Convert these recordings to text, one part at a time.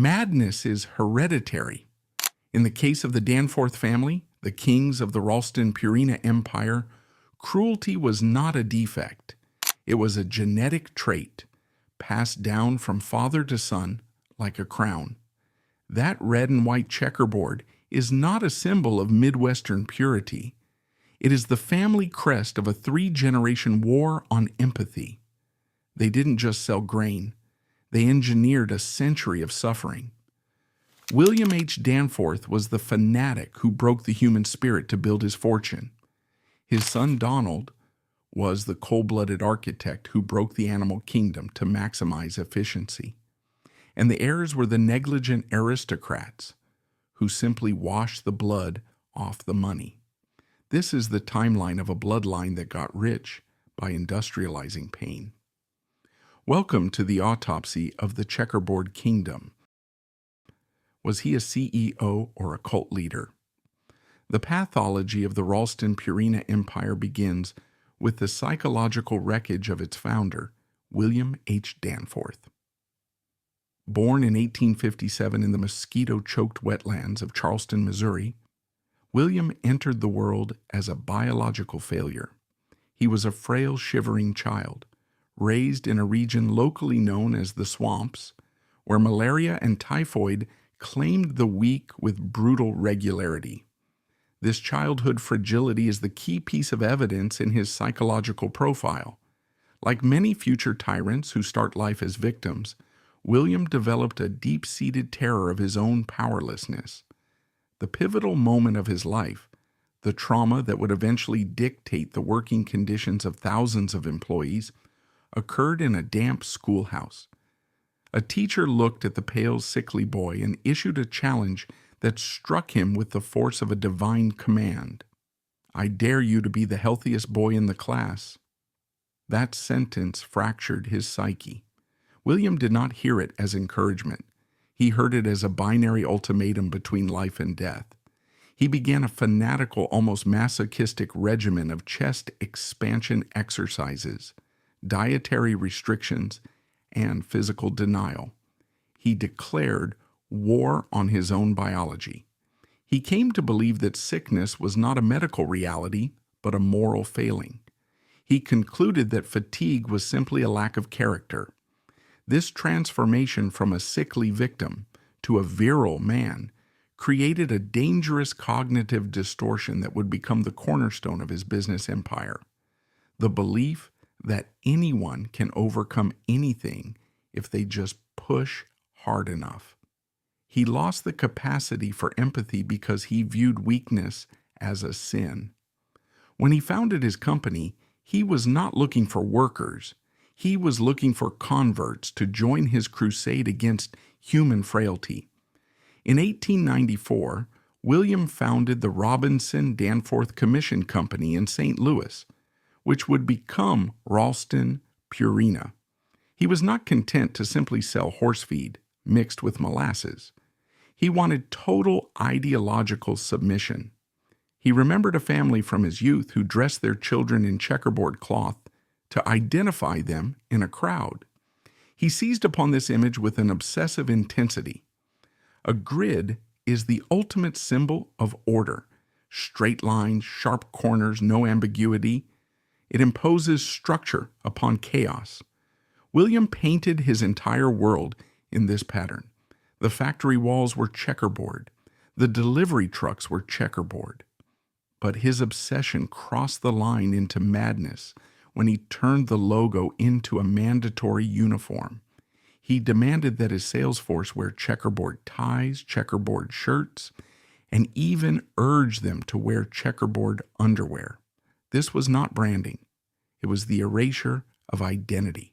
Madness is hereditary. In the case of the Danforth family, the kings of the Ralston Purina Empire, cruelty was not a defect. It was a genetic trait, passed down from father to son like a crown. That red and white checkerboard is not a symbol of Midwestern purity. It is the family crest of a 3-generation war on empathy. They didn't just sell grain. They engineered a century of suffering. William H. Danforth was the fanatic who broke the human spirit to build his fortune. His son Donald was the cold-blooded architect who broke the animal kingdom to maximize efficiency. And the heirs were the negligent aristocrats who simply washed the blood off the money. This is the timeline of a bloodline that got rich by industrializing pain. Welcome to the autopsy of the Checkerboard Kingdom. Was he a CEO or a cult leader? The pathology of the Ralston Purina Empire begins with the psychological wreckage of its founder, William H. Danforth. Born in 1857 in the mosquito-choked wetlands of Charleston, Missouri, William entered the world as a biological failure. He was a frail, shivering child, raised in a region locally known as the swamps, where malaria and typhoid claimed the weak with brutal regularity. This childhood fragility is the key piece of evidence in his psychological profile. Like many future tyrants who start life as victims, William developed a deep-seated terror of his own powerlessness. The pivotal moment of his life, the trauma that would eventually dictate the working conditions of thousands of employees, occurred in a damp schoolhouse. A teacher looked at the pale, sickly boy and issued a challenge that struck him with the force of a divine command. "I dare you to be the healthiest boy in the class." That sentence fractured his psyche. William did not hear it as encouragement. He heard it as a binary ultimatum between life and death. He began a fanatical, almost masochistic regimen of chest expansion exercises, dietary restrictions, and physical denial. He declared war on his own biology. He came to believe that sickness was not a medical reality, but a moral failing. He concluded that fatigue was simply a lack of character. This transformation from a sickly victim to a virile man created a dangerous cognitive distortion that would become the cornerstone of his business empire. The belief that anyone can overcome anything if they just push hard enough. He lost the capacity for empathy because he viewed weakness as a sin. When he founded his company, he was not looking for workers. He was looking for converts to join his crusade against human frailty. In 1894, William founded the Robinson Danforth Commission Company in St. Louis, which would become Ralston Purina. He was not content to simply sell horse feed mixed with molasses. He wanted total ideological submission. He remembered a family from his youth who dressed their children in checkerboard cloth to identify them in a crowd. He seized upon this image with an obsessive intensity. A grid is the ultimate symbol of order. Straight lines, sharp corners, no ambiguity. It imposes structure upon chaos. William painted his entire world in this pattern. The factory walls were checkerboard. The delivery trucks were checkerboard. But his obsession crossed the line into madness when he turned the logo into a mandatory uniform. He demanded that his sales force wear checkerboard ties, checkerboard shirts, and even urged them to wear checkerboard underwear. This was not branding. It was the erasure of identity.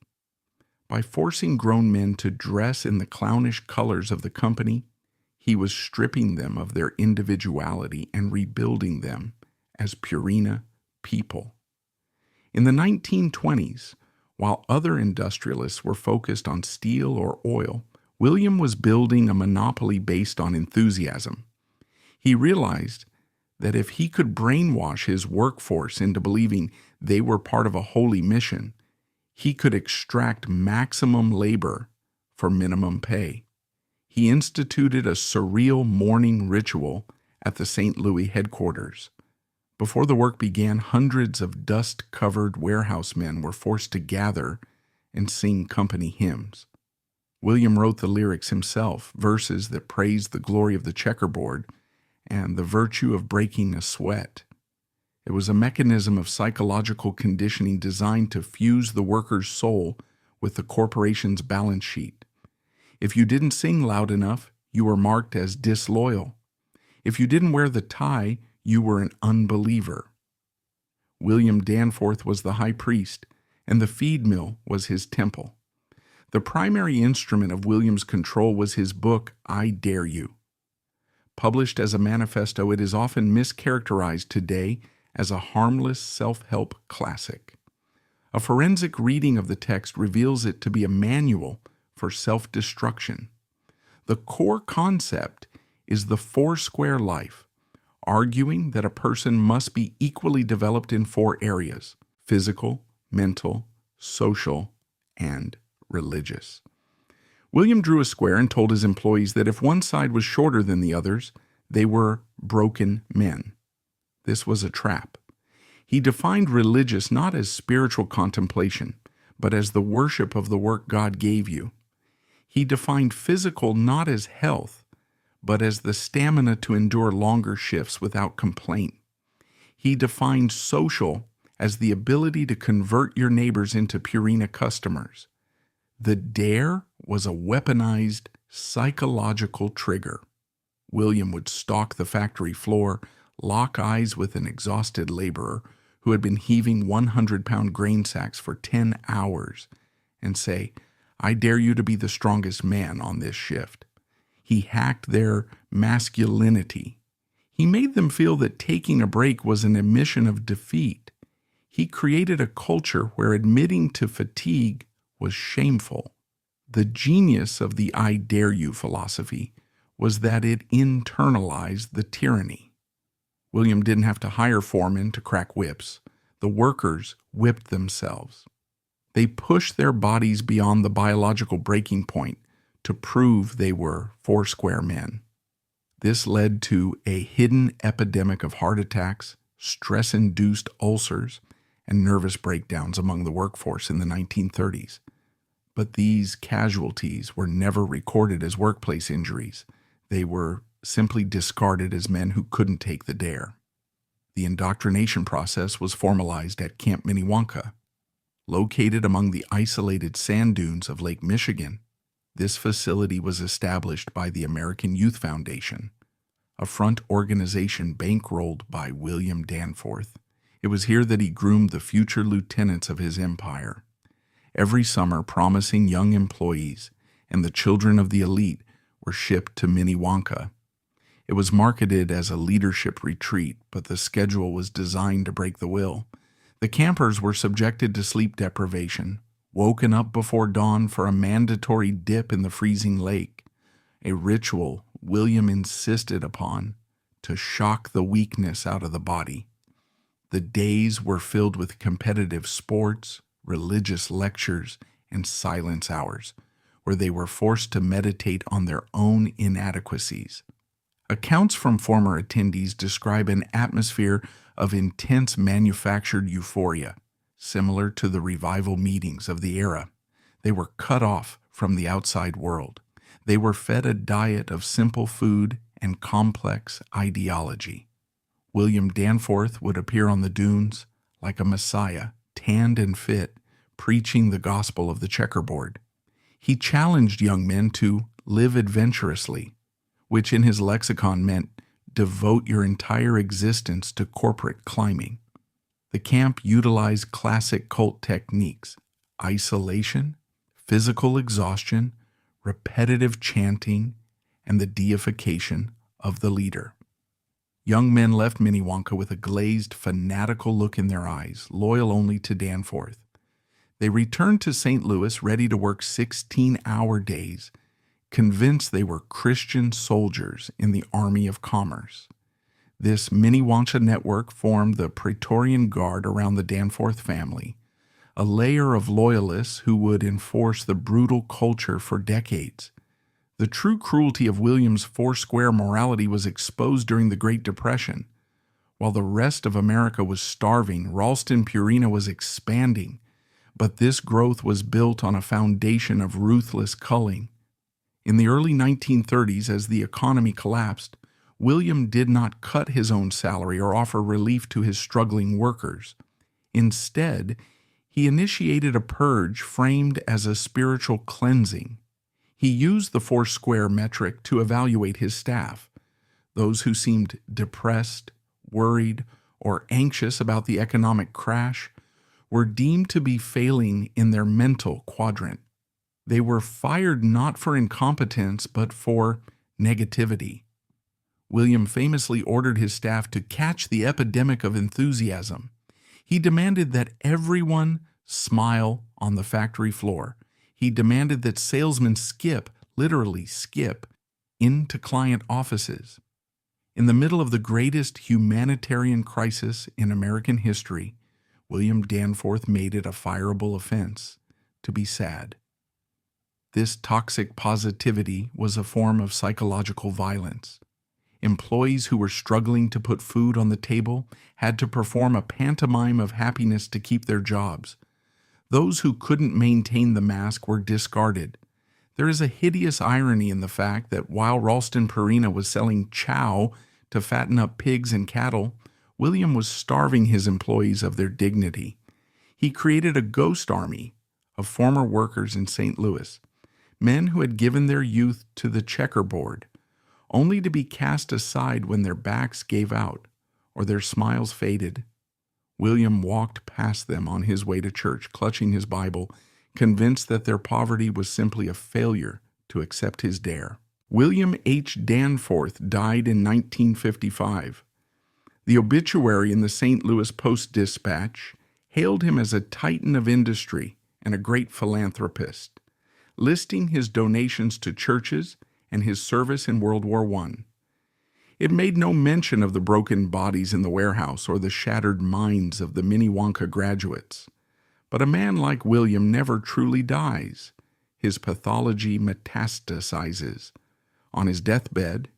By forcing grown men to dress in the clownish colors of the company, he was stripping them of their individuality and rebuilding them as Purina people. In the 1920s, while other industrialists were focused on steel or oil, William was building a monopoly based on enthusiasm. He realized that if he could brainwash his workforce into believing they were part of a holy mission, he could extract maximum labor for minimum pay. He instituted a surreal morning ritual at the St. Louis headquarters. Before the work began, hundreds of dust-covered warehouse men were forced to gather and sing company hymns. William wrote the lyrics himself, verses that praised the glory of the checkerboard and the virtue of breaking a sweat. It was a mechanism of psychological conditioning designed to fuse the worker's soul with the corporation's balance sheet. If you didn't sing loud enough, you were marked as disloyal. If you didn't wear the tie, you were an unbeliever. William Danforth was the high priest, and the feed mill was his temple. The primary instrument of William's control was his book, I Dare You. Published as a manifesto, it is often mischaracterized today as a harmless self-help classic. A forensic reading of the text reveals it to be a manual for self-destruction. The core concept is the four-square life, arguing that a person must be equally developed in four areas: physical, mental, social, and religious. William drew a square and told his employees that if one side was shorter than the others, they were broken men. This was a trap. He defined religious not as spiritual contemplation, but as the worship of the work God gave you. He defined physical not as health, but as the stamina to endure longer shifts without complaint. He defined social as the ability to convert your neighbors into Purina customers. The dare was a weaponized psychological trigger. William would stalk the factory floor, lock eyes with an exhausted laborer who had been heaving 100-pound grain sacks for 10 hours, and say, I dare you to be the strongest man on this shift. He hacked their masculinity. He made them feel that taking a break was an admission of defeat. He created a culture where admitting to fatigue was shameful. The genius of the I dare you philosophy was that it internalized the tyranny. William didn't have to hire foremen to crack whips. The workers whipped themselves. They pushed their bodies beyond the biological breaking point to prove they were foursquare men. This led to a hidden epidemic of heart attacks, stress-induced ulcers, and nervous breakdowns among the workforce in the 1930s. But these casualties were never recorded as workplace injuries. They were simply discarded as men who couldn't take the dare. The indoctrination process was formalized at Camp Minnewanka. Located among the isolated sand dunes of Lake Michigan, this facility was established by the American Youth Foundation, a front organization bankrolled by William Danforth. It was here that he groomed the future lieutenants of his empire. Every summer, promising young employees and the children of the elite were shipped to Minnewanka. It was marketed as a leadership retreat, but the schedule was designed to break the will. The campers were subjected to sleep deprivation, woken up before dawn for a mandatory dip in the freezing lake, a ritual William insisted upon to shock the weakness out of the body. The days were filled with competitive sports, religious lectures, and silence hours, where they were forced to meditate on their own inadequacies. Accounts from former attendees describe an atmosphere of intense manufactured euphoria, similar to the revival meetings of the era. They were cut off from the outside world. They were fed a diet of simple food and complex ideology. William Danforth would appear on the dunes like a messiah, tanned and fit, preaching the gospel of the checkerboard. He challenged young men to live adventurously, which in his lexicon meant devote your entire existence to corporate climbing. The camp utilized classic cult techniques: isolation, physical exhaustion, repetitive chanting, and the deification of the leader. Young men left Minnewanka with a glazed, fanatical look in their eyes, loyal only to Danforth. They returned to St. Louis ready to work 16-hour days, convinced they were Christian soldiers in the Army of Commerce. This Minnewanka network formed the Praetorian Guard around the Danforth family, a layer of loyalists who would enforce the brutal culture for decades. The true cruelty of William's foursquare morality was exposed during the Great Depression. While the rest of America was starving, Ralston Purina was expanding, but this growth was built on a foundation of ruthless culling. In the early 1930s, as the economy collapsed, William did not cut his own salary or offer relief to his struggling workers. Instead, he initiated a purge framed as a spiritual cleansing. He used the foursquare metric to evaluate his staff. Those who seemed depressed, worried, or anxious about the economic crash were deemed to be failing in their mental quadrant. They were fired not for incompetence, but for negativity. William famously ordered his staff to catch the epidemic of enthusiasm. He demanded that everyone smile on the factory floor. He demanded that salesmen literally skip, into client offices. In the middle of the greatest humanitarian crisis in American history, William Danforth made it a fireable offense to be sad. This toxic positivity was a form of psychological violence. Employees who were struggling to put food on the table had to perform a pantomime of happiness to keep their jobs. Those who couldn't maintain the mask were discarded. There is a hideous irony in the fact that while Ralston Purina was selling chow to fatten up pigs and cattle, William was starving his employees of their dignity. He created a ghost army of former workers in St. Louis, men who had given their youth to the checkerboard, only to be cast aside when their backs gave out or their smiles faded. William walked past them on his way to church, clutching his Bible, convinced that their poverty was simply a failure to accept his dare. William H. Danforth died in 1955. The obituary in the St. Louis Post-Dispatch hailed him as a titan of industry and a great philanthropist, listing his donations to churches and his service in World War I. It made no mention of the broken bodies in the warehouse or the shattered minds of the Minnewanka graduates. But a man like William never truly dies. His pathology metastasizes. On his deathbed,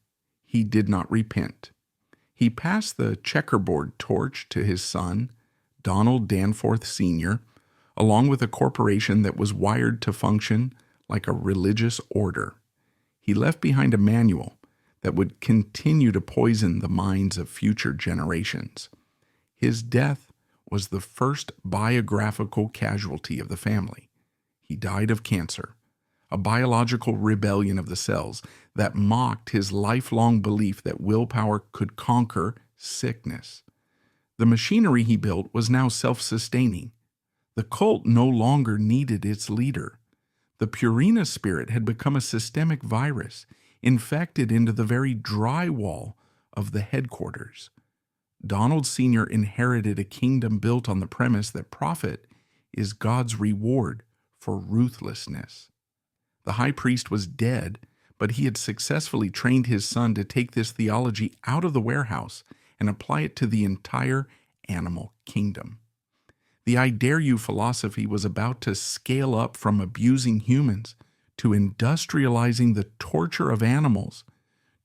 he did not repent. He passed the checkerboard torch to his son, Donald Danforth Sr., along with a corporation that was wired to function like a religious order. He left behind a manual that would continue to poison the minds of future generations. His death was the first biographical casualty of the family. He died of cancer, a biological rebellion of the cells that mocked his lifelong belief that willpower could conquer sickness. The machinery he built was now self-sustaining. The cult no longer needed its leader. The Purina spirit had become a systemic virus, infected into the very drywall of the headquarters. Donald Sr. inherited a kingdom built on the premise that profit is God's reward for ruthlessness. The high priest was dead, but he had successfully trained his son to take this theology out of the warehouse and apply it to the entire animal kingdom. The I dare you philosophy was about to scale up from abusing humans to industrializing the torture of animals,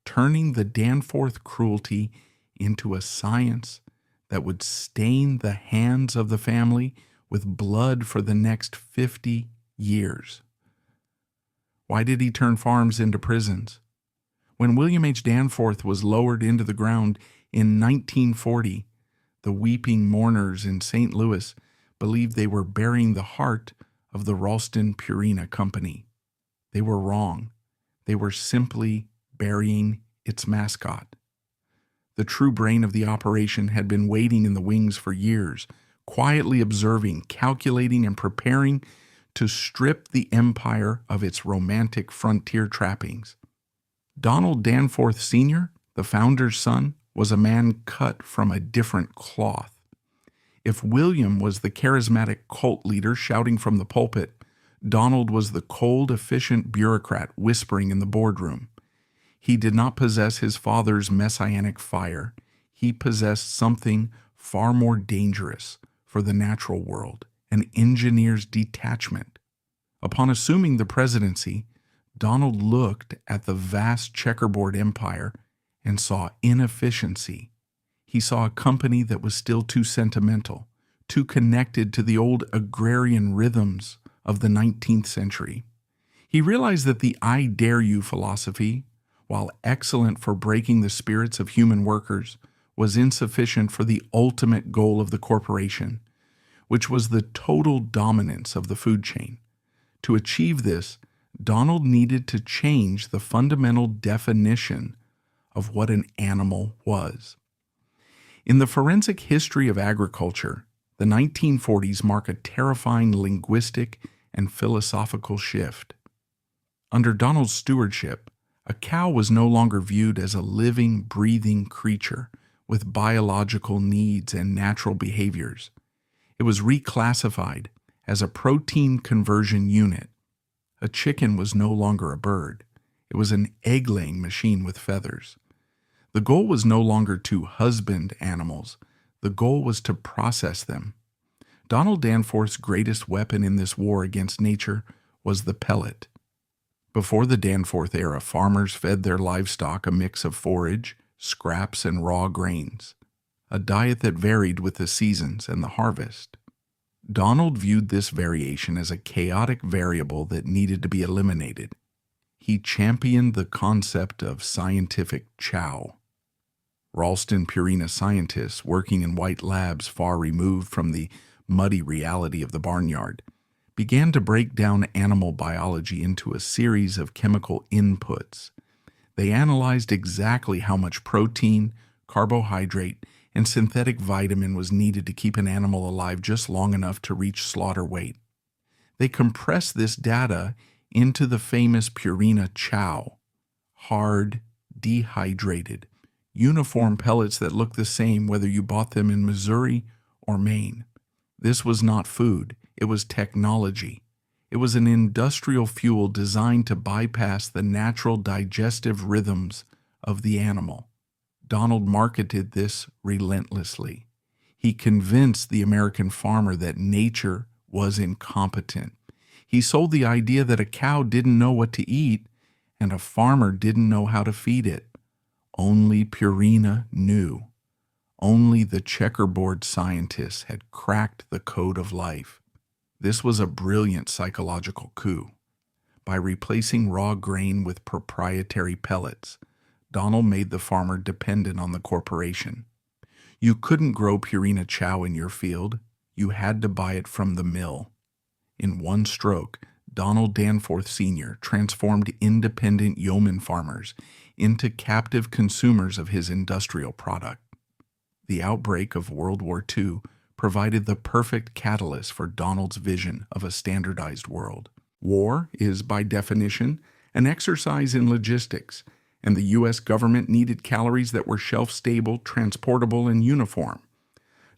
turning the Danforth cruelty into a science that would stain the hands of the family with blood for the next 50 years. Why did he turn farms into prisons? When William H. Danforth was lowered into the ground in 1940, the weeping mourners in St. Louis believed they were burying the heart of the Ralston Purina Company. They were wrong. They were simply burying its mascot. The true brain of the operation had been waiting in the wings for years, quietly observing, calculating, and preparing to strip the empire of its romantic frontier trappings. Donald Danforth Sr., the founder's son, was a man cut from a different cloth. If William was the charismatic cult leader shouting from the pulpit, Donald was the cold, efficient bureaucrat whispering in the boardroom. He did not possess his father's messianic fire. He possessed something far more dangerous for the natural world, an engineer's detachment. Upon assuming the presidency, Donald looked at the vast checkerboard empire and saw inefficiency. He saw a company that was still too sentimental, too connected to the old agrarian rhythms of the 19th century. He realized that the "I dare you" philosophy, while excellent for breaking the spirits of human workers, was insufficient for the ultimate goal of the corporation, which was the total dominance of the food chain. To achieve this, Donald needed to change the fundamental definition of what an animal was. In the forensic history of agriculture, the 1940s mark a terrifying linguistic and philosophical shift. Under Donald's stewardship, a cow was no longer viewed as a living, breathing creature with biological needs and natural behaviors. It was reclassified as a protein conversion unit. A chicken was no longer a bird. It was an egg-laying machine with feathers. The goal was no longer to husband animals. The goal was to process them. Donald Danforth's greatest weapon in this war against nature was the pellet. Before the Danforth era, farmers fed their livestock a mix of forage, scraps, and raw grains, a diet that varied with the seasons and the harvest. Donald viewed this variation as a chaotic variable that needed to be eliminated. He championed the concept of scientific chow. Ralston Purina scientists working in white labs far removed from the muddy reality of the barnyard began to break down animal biology into a series of chemical inputs. They analyzed exactly how much protein, carbohydrate, and synthetic vitamin was needed to keep an animal alive just long enough to reach slaughter weight. They compressed this data into the famous Purina chow, hard, dehydrated, uniform pellets that looked the same whether you bought them in Missouri or Maine. This was not food, it was technology. It was an industrial fuel designed to bypass the natural digestive rhythms of the animal. Donald marketed this relentlessly. He convinced the American farmer that nature was incompetent. He sold the idea that a cow didn't know what to eat and a farmer didn't know how to feed it. Only Purina knew. Only the checkerboard scientists had cracked the code of life. This was a brilliant psychological coup. By replacing raw grain with proprietary pellets, Donald made the farmer dependent on the corporation. You couldn't grow Purina chow in your field. You had to buy it from the mill. In one stroke, Donald Danforth Sr. transformed independent yeoman farmers into captive consumers of his industrial product. The outbreak of World War II provided the perfect catalyst for Donald's vision of a standardized world. War is, by definition, an exercise in logistics, and the U.S. government needed calories that were shelf-stable, transportable, and uniform.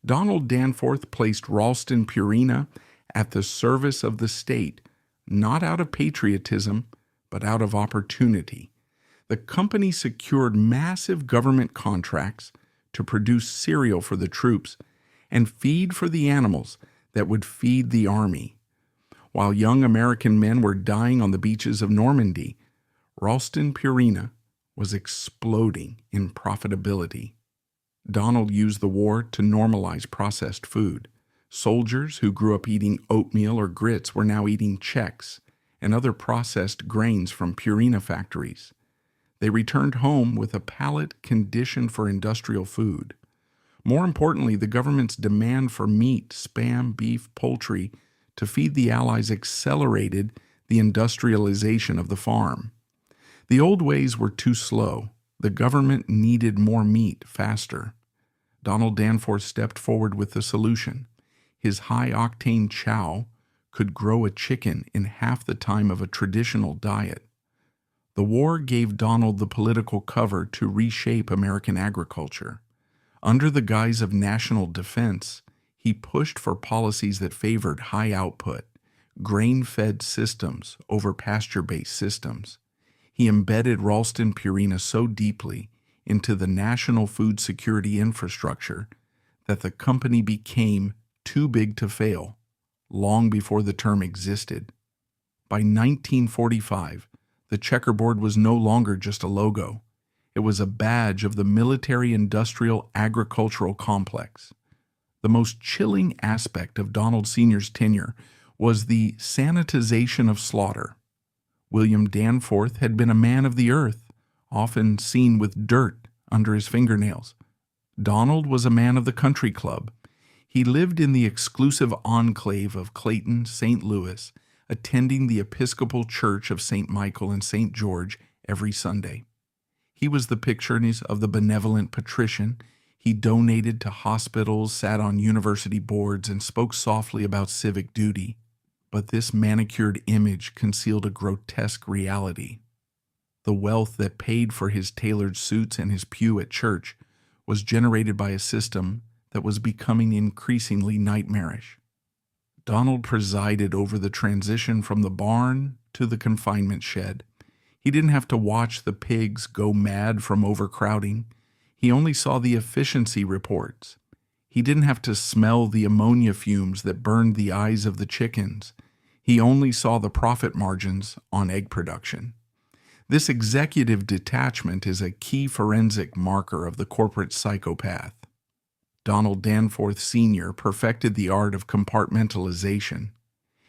Donald Danforth placed Ralston Purina at the service of the state, not out of patriotism, but out of opportunity. The company secured massive government contracts to produce cereal for the troops and feed for the animals that would feed the army. While young American men were dying on the beaches of Normandy, Ralston Purina was exploding in profitability. Donald used the war to normalize processed food. Soldiers who grew up eating oatmeal or grits were now eating Chex and other processed grains from Purina factories. They returned home with a palate conditioned for industrial food. More importantly, the government's demand for meat, spam, beef, poultry to feed the Allies accelerated the industrialization of the farm. The old ways were too slow. The government needed more meat faster. Donald Danforth stepped forward with the solution. His high-octane chow could grow a chicken in half the time of a traditional diet. The war gave Donald the political cover to reshape American agriculture. Under the guise of national defense, he pushed for policies that favored high output, grain-fed systems over pasture-based systems. He embedded Ralston Purina so deeply into the national food security infrastructure that the company became too big to fail, long before the term existed. By 1945, The checkerboard was no longer just a logo. It was a badge of the military-industrial agricultural complex. The most chilling aspect of Donald Sr.'s tenure was the sanitization of slaughter. William Danforth had been a man of the earth, often seen with dirt under his fingernails. Donald was a man of the country club. He lived in the exclusive enclave of Clayton, St. Louis, attending the Episcopal Church of St. Michael and St. George every Sunday. He was the picture of the benevolent patrician. He donated to hospitals, sat on university boards, and spoke softly about civic duty. But this manicured image concealed a grotesque reality. The wealth that paid for his tailored suits and his pew at church was generated by a system that was becoming increasingly nightmarish. Donald presided over the transition from the barn to the confinement shed. He didn't have to watch the pigs go mad from overcrowding. He only saw the efficiency reports. He didn't have to smell the ammonia fumes that burned the eyes of the chickens. He only saw the profit margins on egg production. This executive detachment is a key forensic marker of the corporate psychopath. Donald Danforth Sr. perfected the art of compartmentalization.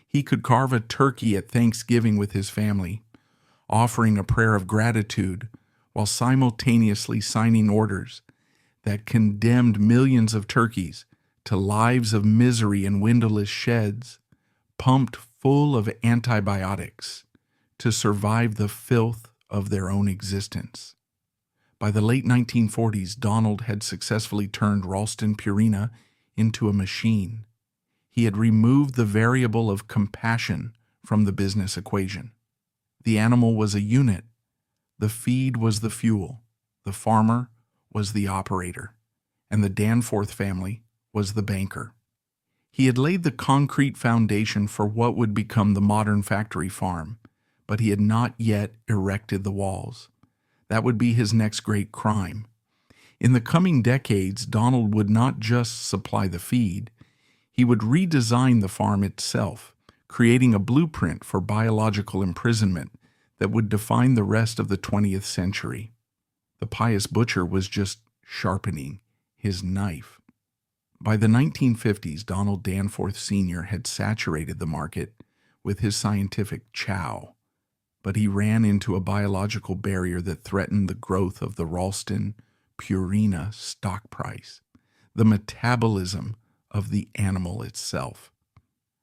He could carve a turkey at Thanksgiving with his family, offering a prayer of gratitude while simultaneously signing orders that condemned millions of turkeys to lives of misery in windowless sheds, pumped full of antibiotics to survive the filth of their own existence. By the late 1940s, Donald had successfully turned Ralston Purina into a machine. He had removed the variable of compassion from the business equation. The animal was a unit. The feed was the fuel. The farmer was the operator. And the Danforth family was the banker. He had laid the concrete foundation for what would become the modern factory farm, but he had not yet erected the walls. That would be his next great crime. In the coming decades, Donald would not just supply the feed. He would redesign the farm itself, creating a blueprint for biological imprisonment that would define the rest of the 20th century. The pious butcher was just sharpening his knife. By the 1950s, Donald Danforth Sr. had saturated the market with his scientific chow, but he ran into a biological barrier that threatened the growth of the Ralston Purina stock price, the metabolism of the animal itself.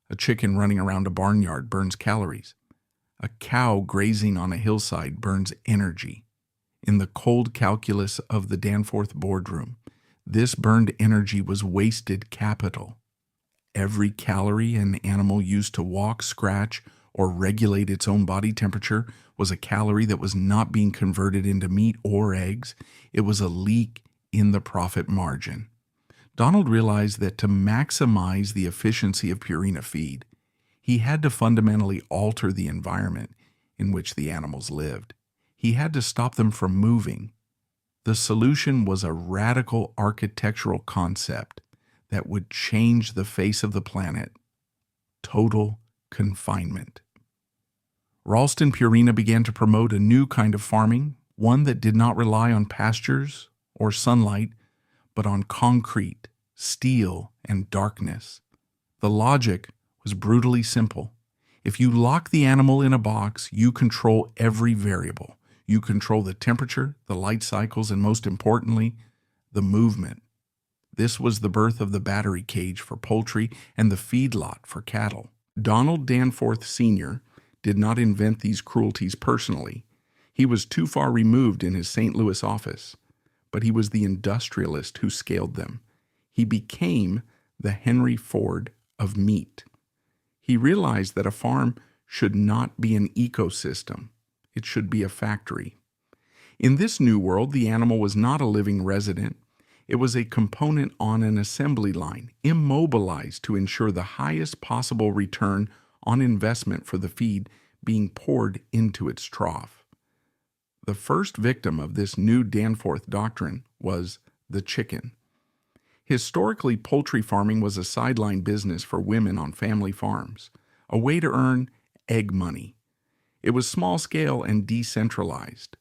A chicken running around a barnyard burns calories. A cow grazing on a hillside burns energy. In the cold calculus of the Danforth boardroom, this burned energy was wasted capital. Every calorie an animal used to walk, scratch, or regulate its own body temperature was a calorie that was not being converted into meat or eggs. It was a leak in the profit margin. Donald realized that to maximize the efficiency of Purina feed, he had to fundamentally alter the environment in which the animals lived. He had to stop them from moving. The solution was a radical architectural concept that would change the face of the planet: total confinement. Ralston Purina began to promote a new kind of farming, one that did not rely on pastures or sunlight, but on concrete, steel, and darkness. The logic was brutally simple. If you lock the animal in a box, you control every variable. You control the temperature, the light cycles, and most importantly, the movement. This was the birth of the battery cage for poultry and the feedlot for cattle. Donald Danforth Sr. did not invent these cruelties personally. He was too far removed in his St. Louis office, but he was the industrialist who scaled them. He became the Henry Ford of meat. He realized that a farm should not be an ecosystem. It should be a factory. In this new world, the animal was not a living resident. It was a component on an assembly line, immobilized to ensure the highest possible return on investment for the feed being poured into its trough. The first victim of this new Danforth doctrine was the chicken. Historically, poultry farming was a sideline business for women on family farms, a way to earn egg money. It was small-scale and decentralized.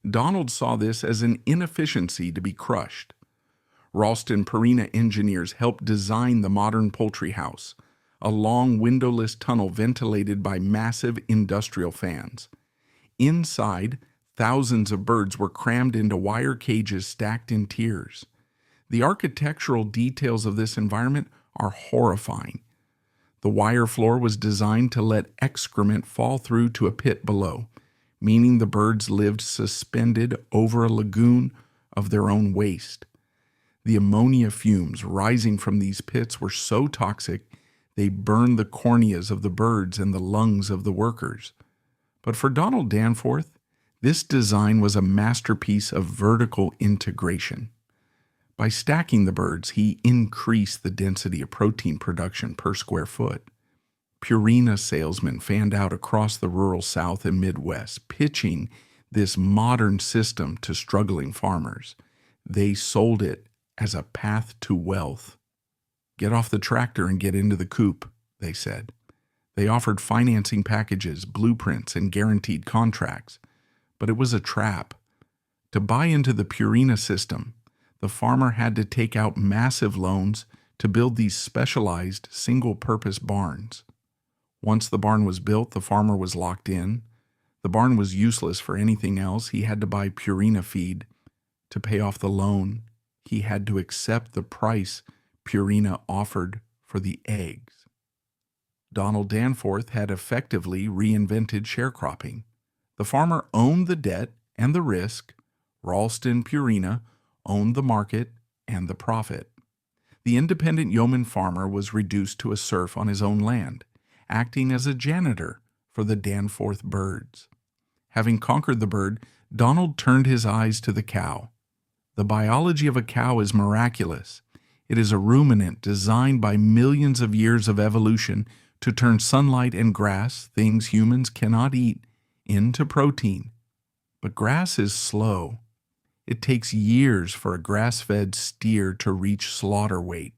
Donald saw this as an inefficiency to be crushed. Ralston Purina engineers helped design the modern poultry house, a long windowless tunnel ventilated by massive industrial fans. Inside, thousands of birds were crammed into wire cages stacked in tiers. The architectural details of this environment are horrifying. The wire floor was designed to let excrement fall through to a pit below, meaning the birds lived suspended over a lagoon of their own waste. The ammonia fumes rising from these pits were so toxic they burned the corneas of the birds and the lungs of the workers. But for Donald Danforth, this design was a masterpiece of vertical integration. By stacking the birds, he increased the density of protein production per square foot. Purina salesmen fanned out across the rural South and Midwest, pitching this modern system to struggling farmers. They sold it as a path to wealth. "Get off the tractor and get into the coop," they said. They offered financing packages, blueprints, and guaranteed contracts. But it was a trap. To buy into the Purina system, the farmer had to take out massive loans to build these specialized, single-purpose barns. Once the barn was built, the farmer was locked in. The barn was useless for anything else. He had to buy Purina feed. To pay off the loan, he had to accept the price Purina offered for the eggs. Donald Danforth had effectively reinvented sharecropping. The farmer owned the debt and the risk. Ralston Purina owned the market and the profit. The independent yeoman farmer was reduced to a serf on his own land, acting as a janitor for the Danforth birds. Having conquered the bird, Donald turned his eyes to the cow. The biology of a cow is miraculous. It is a ruminant designed by millions of years of evolution to turn sunlight and grass, things humans cannot eat, into protein. But grass is slow. It takes years for a grass-fed steer to reach slaughter weight.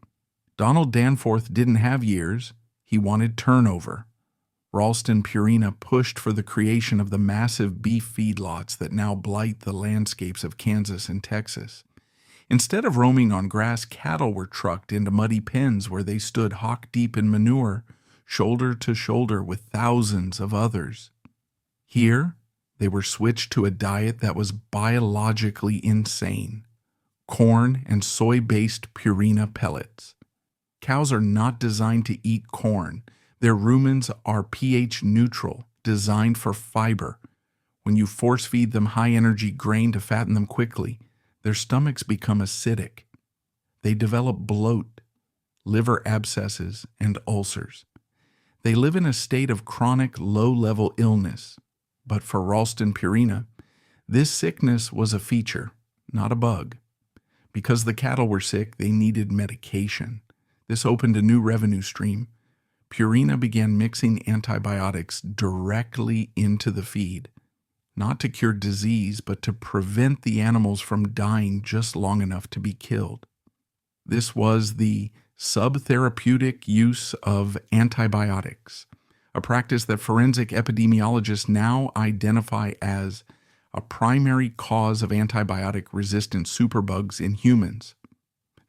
Donald Danforth didn't have years. He wanted turnover. Ralston Purina pushed for the creation of the massive beef feedlots that now blight the landscapes of Kansas and Texas. Instead of roaming on grass, cattle were trucked into muddy pens where they stood hock-deep in manure, shoulder to shoulder with thousands of others. Here, they were switched to a diet that was biologically insane: corn and soy-based Purina pellets. Cows are not designed to eat corn. Their rumens are pH neutral, designed for fiber. When you force-feed them high-energy grain to fatten them quickly, their stomachs become acidic. They develop bloat, liver abscesses, and ulcers. They live in a state of chronic low-level illness. But for Ralston Purina, this sickness was a feature, not a bug. Because the cattle were sick, they needed medication. This opened a new revenue stream. Purina began mixing antibiotics directly into the feed, not to cure disease, but to prevent the animals from dying just long enough to be killed. This was the subtherapeutic use of antibiotics, a practice that forensic epidemiologists now identify as a primary cause of antibiotic-resistant superbugs in humans.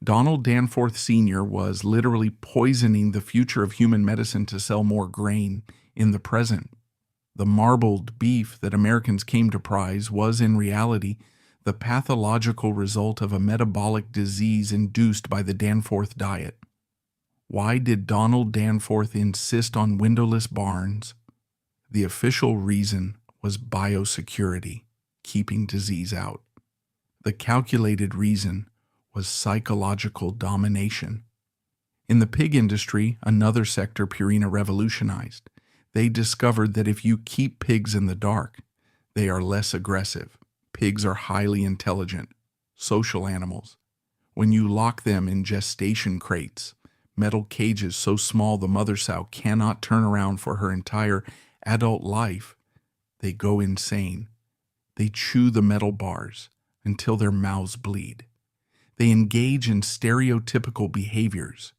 Donald Danforth Sr. was literally poisoning the future of human medicine to sell more grain in the present. The marbled beef that Americans came to prize was, in reality, the pathological result of a metabolic disease induced by the Danforth diet. Why did Donald Danforth insist on windowless barns? The official reason was biosecurity, keeping disease out. The calculated reason was psychological domination. In the pig industry, another sector Purina revolutionized, they discovered that if you keep pigs in the dark, they are less aggressive. Pigs are highly intelligent, social animals. When you lock them in gestation crates, metal cages so small the mother sow cannot turn around for her entire adult life, they go insane. They chew the metal bars until their mouths bleed. They engage in stereotypical behaviors,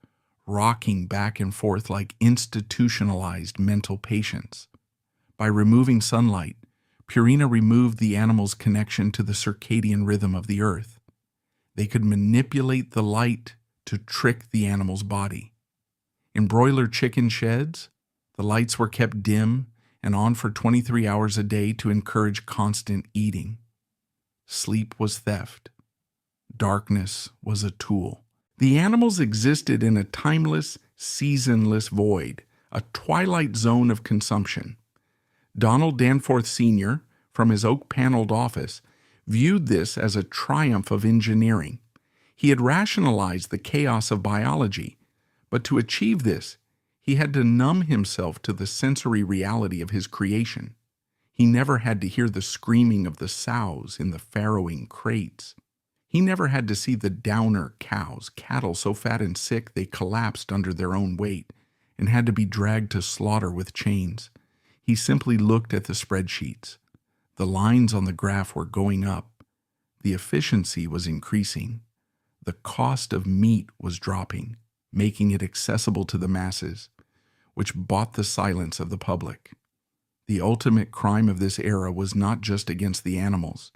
rocking back and forth like institutionalized mental patients. By removing sunlight, Purina removed the animal's connection to the circadian rhythm of the earth. They could manipulate the light to trick the animal's body. In broiler chicken sheds, the lights were kept dim and on for 23 hours a day to encourage constant eating. Sleep was theft. Darkness was a tool. The animals existed in a timeless, seasonless void, a twilight zone of consumption. Donald Danforth Sr., from his oak-paneled office, viewed this as a triumph of engineering. He had rationalized the chaos of biology, but to achieve this, he had to numb himself to the sensory reality of his creation. He never had to hear the screaming of the sows in the farrowing crates. He never had to see the downer cows, cattle so fat and sick they collapsed under their own weight and had to be dragged to slaughter with chains. He simply looked at the spreadsheets. The lines on the graph were going up. The efficiency was increasing. The cost of meat was dropping, making it accessible to the masses, which bought the silence of the public. The ultimate crime of this era was not just against the animals,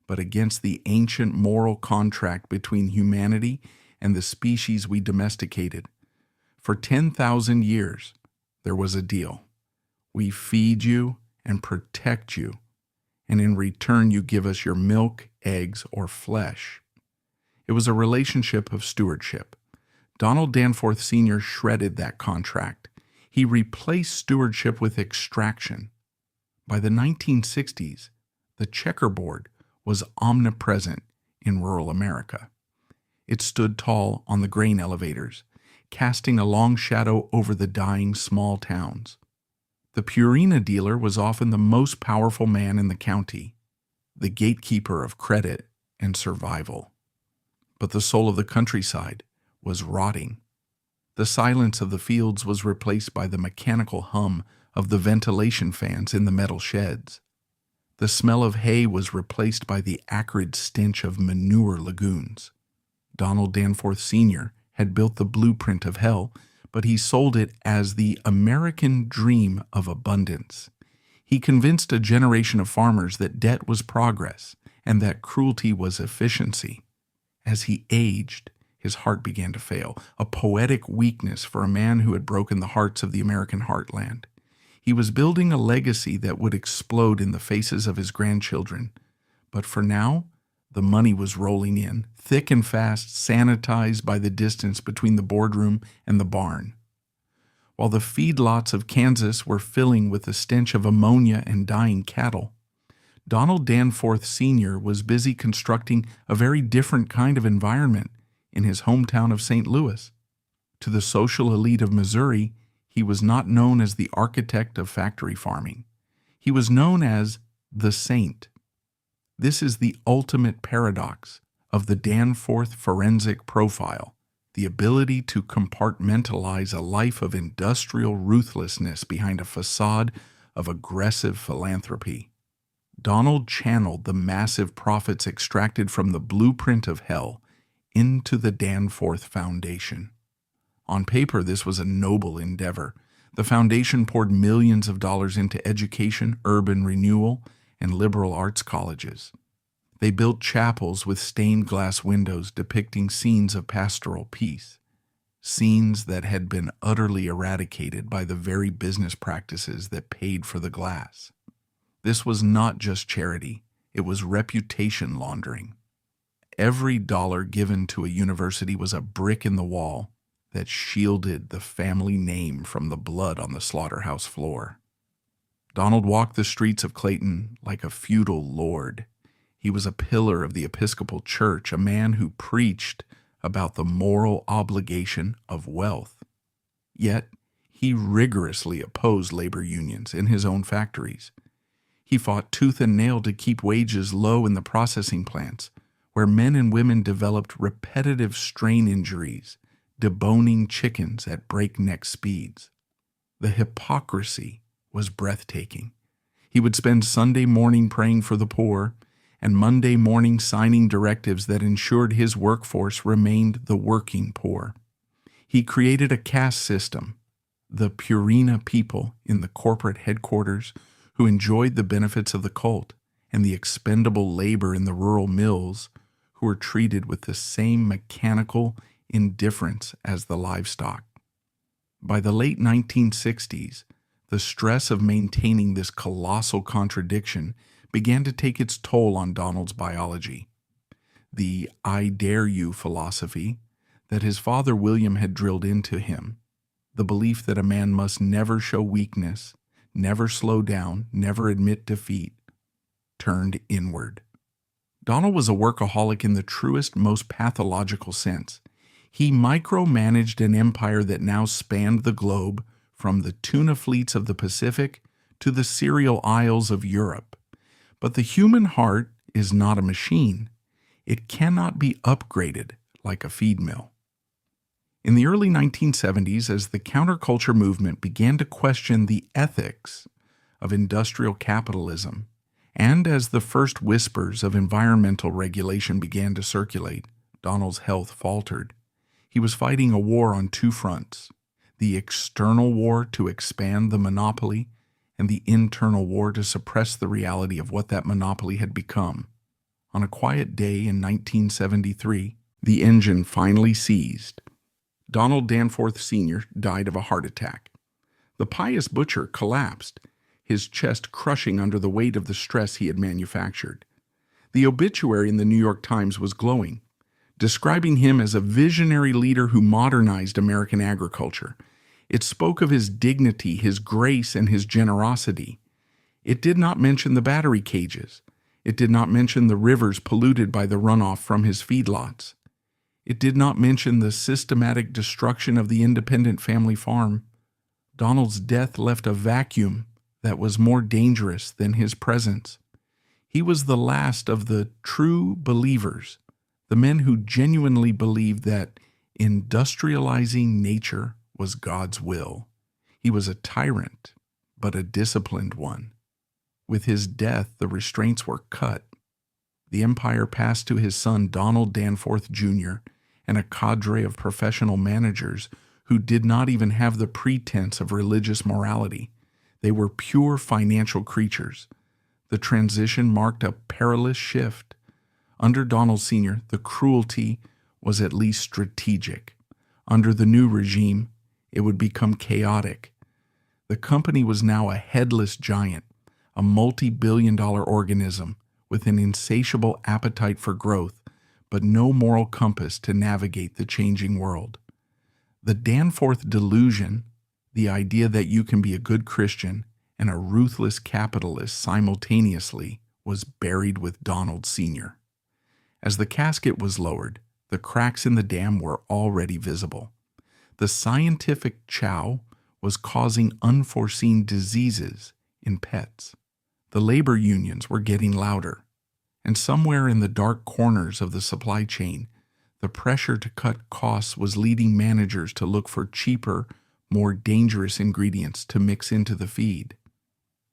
but against the ancient moral contract between humanity and the species we domesticated. For 10,000 years, there was a deal. We feed you and protect you, and in return you give us your milk, eggs, or flesh. It was a relationship of stewardship. Donald Danforth Sr. shredded that contract. He replaced stewardship with extraction. By the 1960s, the checkerboard was omnipresent in rural America. It stood tall on the grain elevators, casting a long shadow over the dying small towns. The Purina dealer was often the most powerful man in the county, the gatekeeper of credit and survival. But the soul of the countryside was rotting. The silence of the fields was replaced by the mechanical hum of the ventilation fans in the metal sheds. The smell of hay was replaced by the acrid stench of manure lagoons. Donald Danforth Sr. had built the blueprint of hell, but he sold it as the American dream of abundance. He convinced a generation of farmers that debt was progress and that cruelty was efficiency. As he aged, his heart began to fail, a poetic weakness for a man who had broken the hearts of the American heartland. He was building a legacy that would explode in the faces of his grandchildren. But for now, the money was rolling in, thick and fast, sanitized by the distance between the boardroom and the barn. While the feedlots of Kansas were filling with the stench of ammonia and dying cattle, Donald Danforth Sr. was busy constructing a very different kind of environment in his hometown of St. Louis. To the social elite of Missouri, he was not known as the architect of factory farming. He was known as the Saint. This is the ultimate paradox of the Danforth forensic profile, the ability to compartmentalize a life of industrial ruthlessness behind a facade of aggressive philanthropy. Donald channeled the massive profits extracted from the blueprint of hell into the Danforth Foundation. On paper, this was a noble endeavor. The foundation poured millions of dollars into education, urban renewal, and liberal arts colleges. They built chapels with stained glass windows depicting scenes of pastoral peace, scenes that had been utterly eradicated by the very business practices that paid for the glass. This was not just charity, it was reputation laundering. Every dollar given to a university was a brick in the wall that shielded the family name from the blood on the slaughterhouse floor. Donald walked the streets of Clayton like a feudal lord. He was a pillar of the Episcopal Church, a man who preached about the moral obligation of wealth. Yet, he rigorously opposed labor unions in his own factories. He fought tooth and nail to keep wages low in the processing plants, where men and women developed repetitive strain injuries, deboning chickens at breakneck speeds. The hypocrisy was breathtaking. He would spend Sunday morning praying for the poor and Monday morning signing directives that ensured his workforce remained the working poor. He created a caste system, the Purina people in the corporate headquarters, who enjoyed the benefits of the cult, and the expendable labor in the rural mills, who were treated with the same mechanical indifference as the livestock. By the late 1960s, the stress of maintaining this colossal contradiction began to take its toll on Donald's biology. The "I dare you" philosophy that his father William had drilled into him, the belief that a man must never show weakness, never slow down, never admit defeat, turned inward. Donald was a workaholic in the truest, most pathological sense. He micromanaged an empire that now spanned the globe, from the tuna fleets of the Pacific to the cereal aisles of Europe. But the human heart is not a machine. It cannot be upgraded like a feed mill. In the early 1970s, as the counterculture movement began to question the ethics of industrial capitalism, and as the first whispers of environmental regulation began to circulate, Donald's health faltered. He was fighting a war on two fronts: the external war to expand the monopoly, and the internal war to suppress the reality of what that monopoly had become. On a quiet day in 1973, the engine finally seized. Donald Danforth Sr. died of a heart attack. The pious butcher collapsed, his chest crushing under the weight of the stress he had manufactured. The obituary in the New York Times was glowing, describing him as a visionary leader who modernized American agriculture. It spoke of his dignity, his grace, and his generosity. It did not mention the battery cages. It did not mention the rivers polluted by the runoff from his feedlots. It did not mention the systematic destruction of the independent family farm. Donald's death left a vacuum that was more dangerous than his presence. He was the last of the true believers, the men who genuinely believed that industrializing nature was God's will. He was a tyrant, but a disciplined one. With his death, the restraints were cut. The empire passed to his son Donald Danforth Jr. and a cadre of professional managers who did not even have the pretense of religious morality. They were pure financial creatures. The transition marked a perilous shift. Under Donald Sr., the cruelty was at least strategic. Under the new regime, it would become chaotic. The company was now a headless giant, a multi-billion-dollar organism with an insatiable appetite for growth, but no moral compass to navigate the changing world. The Danforth delusion, the idea that you can be a good Christian and a ruthless capitalist simultaneously, was buried with Donald Sr. As the casket was lowered, the cracks in the dam were already visible. The scientific chow was causing unforeseen diseases in pets. The labor unions were getting louder, and somewhere in the dark corners of the supply chain, the pressure to cut costs was leading managers to look for cheaper, more dangerous ingredients to mix into the feed.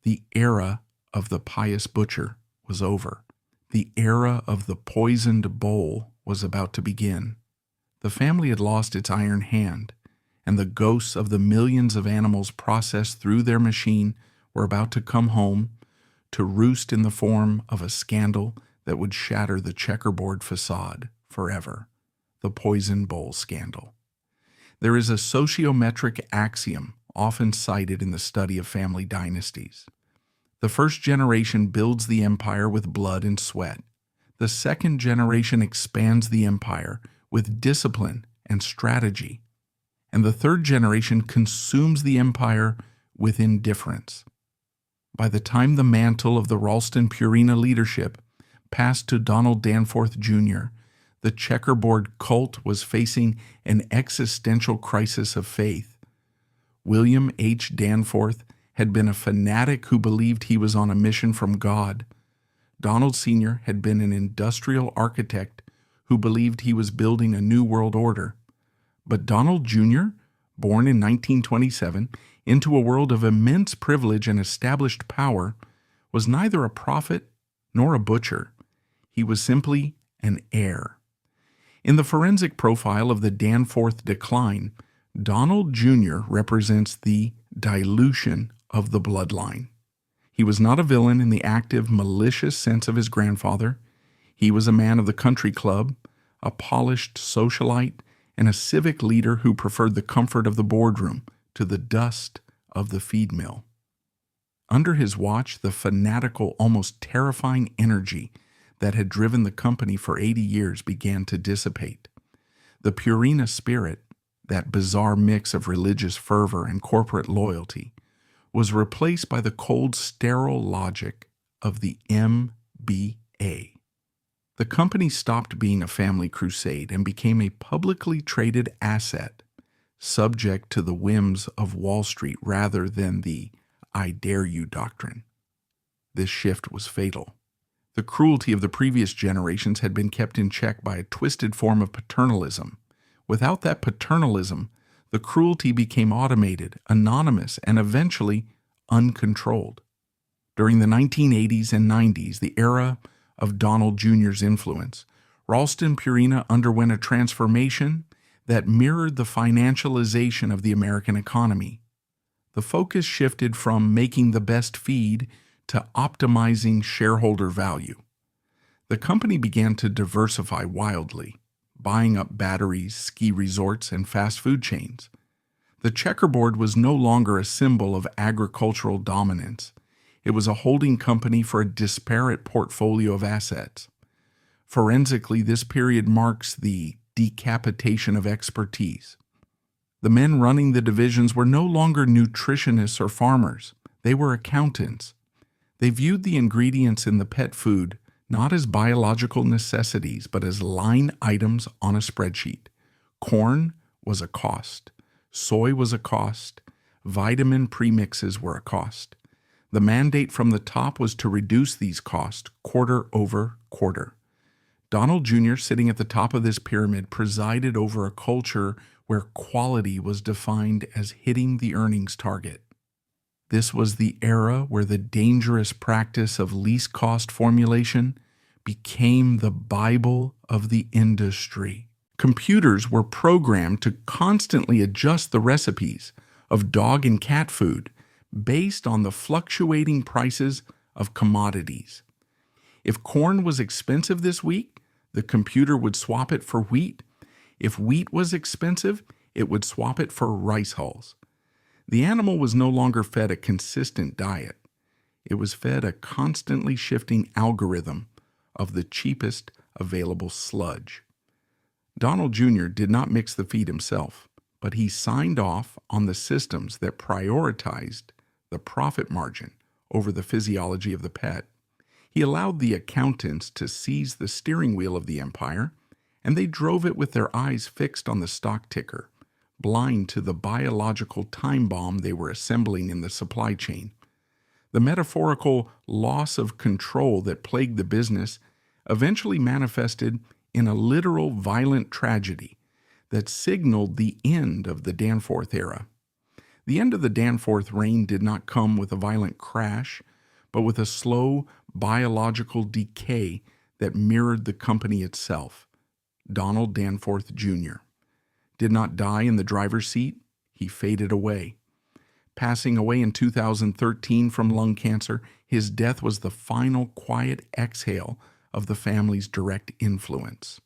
The era of the pious butcher was over. The era of the poisoned bowl was about to begin. The family had lost its iron hand, and the ghosts of the millions of animals processed through their machine were about to come home to roost in the form of a scandal that would shatter the checkerboard facade forever, the poison bowl scandal. There is a sociometric axiom often cited in the study of family dynasties. The first generation builds the empire with blood and sweat. The second generation expands the empire with discipline and strategy. And the third generation consumes the empire with indifference. By the time the mantle of the Ralston Purina leadership passed to Donald Danforth Jr., the checkerboard cult was facing an existential crisis of faith. William H. Danforth had been a fanatic who believed he was on a mission from God. Donald Sr. had been an industrial architect who believed he was building a new world order. But Donald Jr., born in 1927 into a world of immense privilege and established power, was neither a prophet nor a butcher. He was simply an heir. In the forensic profile of the Danforth decline, Donald Jr. represents the dilution of the bloodline. He was not a villain in the active, malicious sense of his grandfather. He was a man of the country club, a polished socialite, and a civic leader who preferred the comfort of the boardroom to the dust of the feed mill. Under his watch, the fanatical, almost terrifying energy that had driven the company for 80 years began to dissipate. The Purina spirit, that bizarre mix of religious fervor and corporate loyalty, was replaced by the cold, sterile logic of the MBA. The company stopped being a family crusade and became a publicly traded asset, subject to the whims of Wall Street rather than the "I dare you" doctrine. This shift was fatal. The cruelty of the previous generations had been kept in check by a twisted form of paternalism. Without that paternalism, the cruelty became automated, anonymous, and eventually uncontrolled. During the 1980s and 90s, the era of Donald Jr.'s influence, Ralston Purina underwent a transformation that mirrored the financialization of the American economy. The focus shifted from making the best feed to optimizing shareholder value. The company began to diversify wildly, buying up batteries, ski resorts, and fast food chains. The checkerboard was no longer a symbol of agricultural dominance. It was a holding company for a disparate portfolio of assets. Forensically, this period marks the decapitation of expertise. The men running the divisions were no longer nutritionists or farmers. They were accountants. They viewed the ingredients in the pet food not as biological necessities, but as line items on a spreadsheet. Corn was a cost. Soy was a cost. Vitamin premixes were a cost. The mandate from the top was to reduce these costs quarter over quarter. Donald Jr., sitting at the top of this pyramid, presided over a culture where quality was defined as hitting the earnings target. This was the era where the dangerous practice of least cost formulation became the Bible of the industry. Computers were programmed to constantly adjust the recipes of dog and cat food based on the fluctuating prices of commodities. If corn was expensive this week, the computer would swap it for wheat. If wheat was expensive, it would swap it for rice hulls. The animal was no longer fed a consistent diet. It was fed a constantly shifting algorithm of the cheapest available sludge. Donald Jr. did not mix the feed himself, but he signed off on the systems that prioritized the profit margin over the physiology of the pet. He allowed the accountants to seize the steering wheel of the empire, and they drove it with their eyes fixed on the stock ticker, blind to the biological time bomb they were assembling in the supply chain. The metaphorical loss of control that plagued the business eventually manifested in a literal violent tragedy that signaled the end of the Danforth era. The end of the Danforth reign did not come with a violent crash, but with a slow biological decay that mirrored the company itself. Donald Danforth Jr. did not die in the driver's seat. He faded away. Passing away in 2013 from lung cancer, his death was the final quiet exhale of the family's direct influence.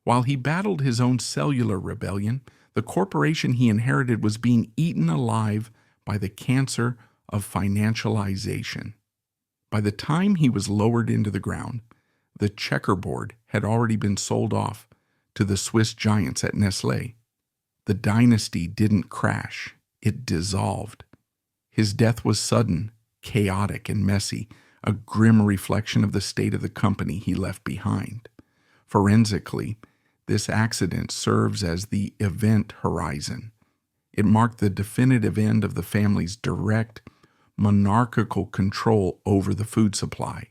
While he battled his own cellular rebellion, the corporation he inherited was being eaten alive by the cancer of financialization. By the time he was lowered into the ground, the checkerboard had already been sold off to the Swiss giants at Nestlé. The dynasty didn't crash, it dissolved. His death was sudden, chaotic, and messy, a grim reflection of the state of the company he left behind. Forensically, this accident serves as the event horizon. It marked the definitive end of the family's direct, monarchical control over the food supply.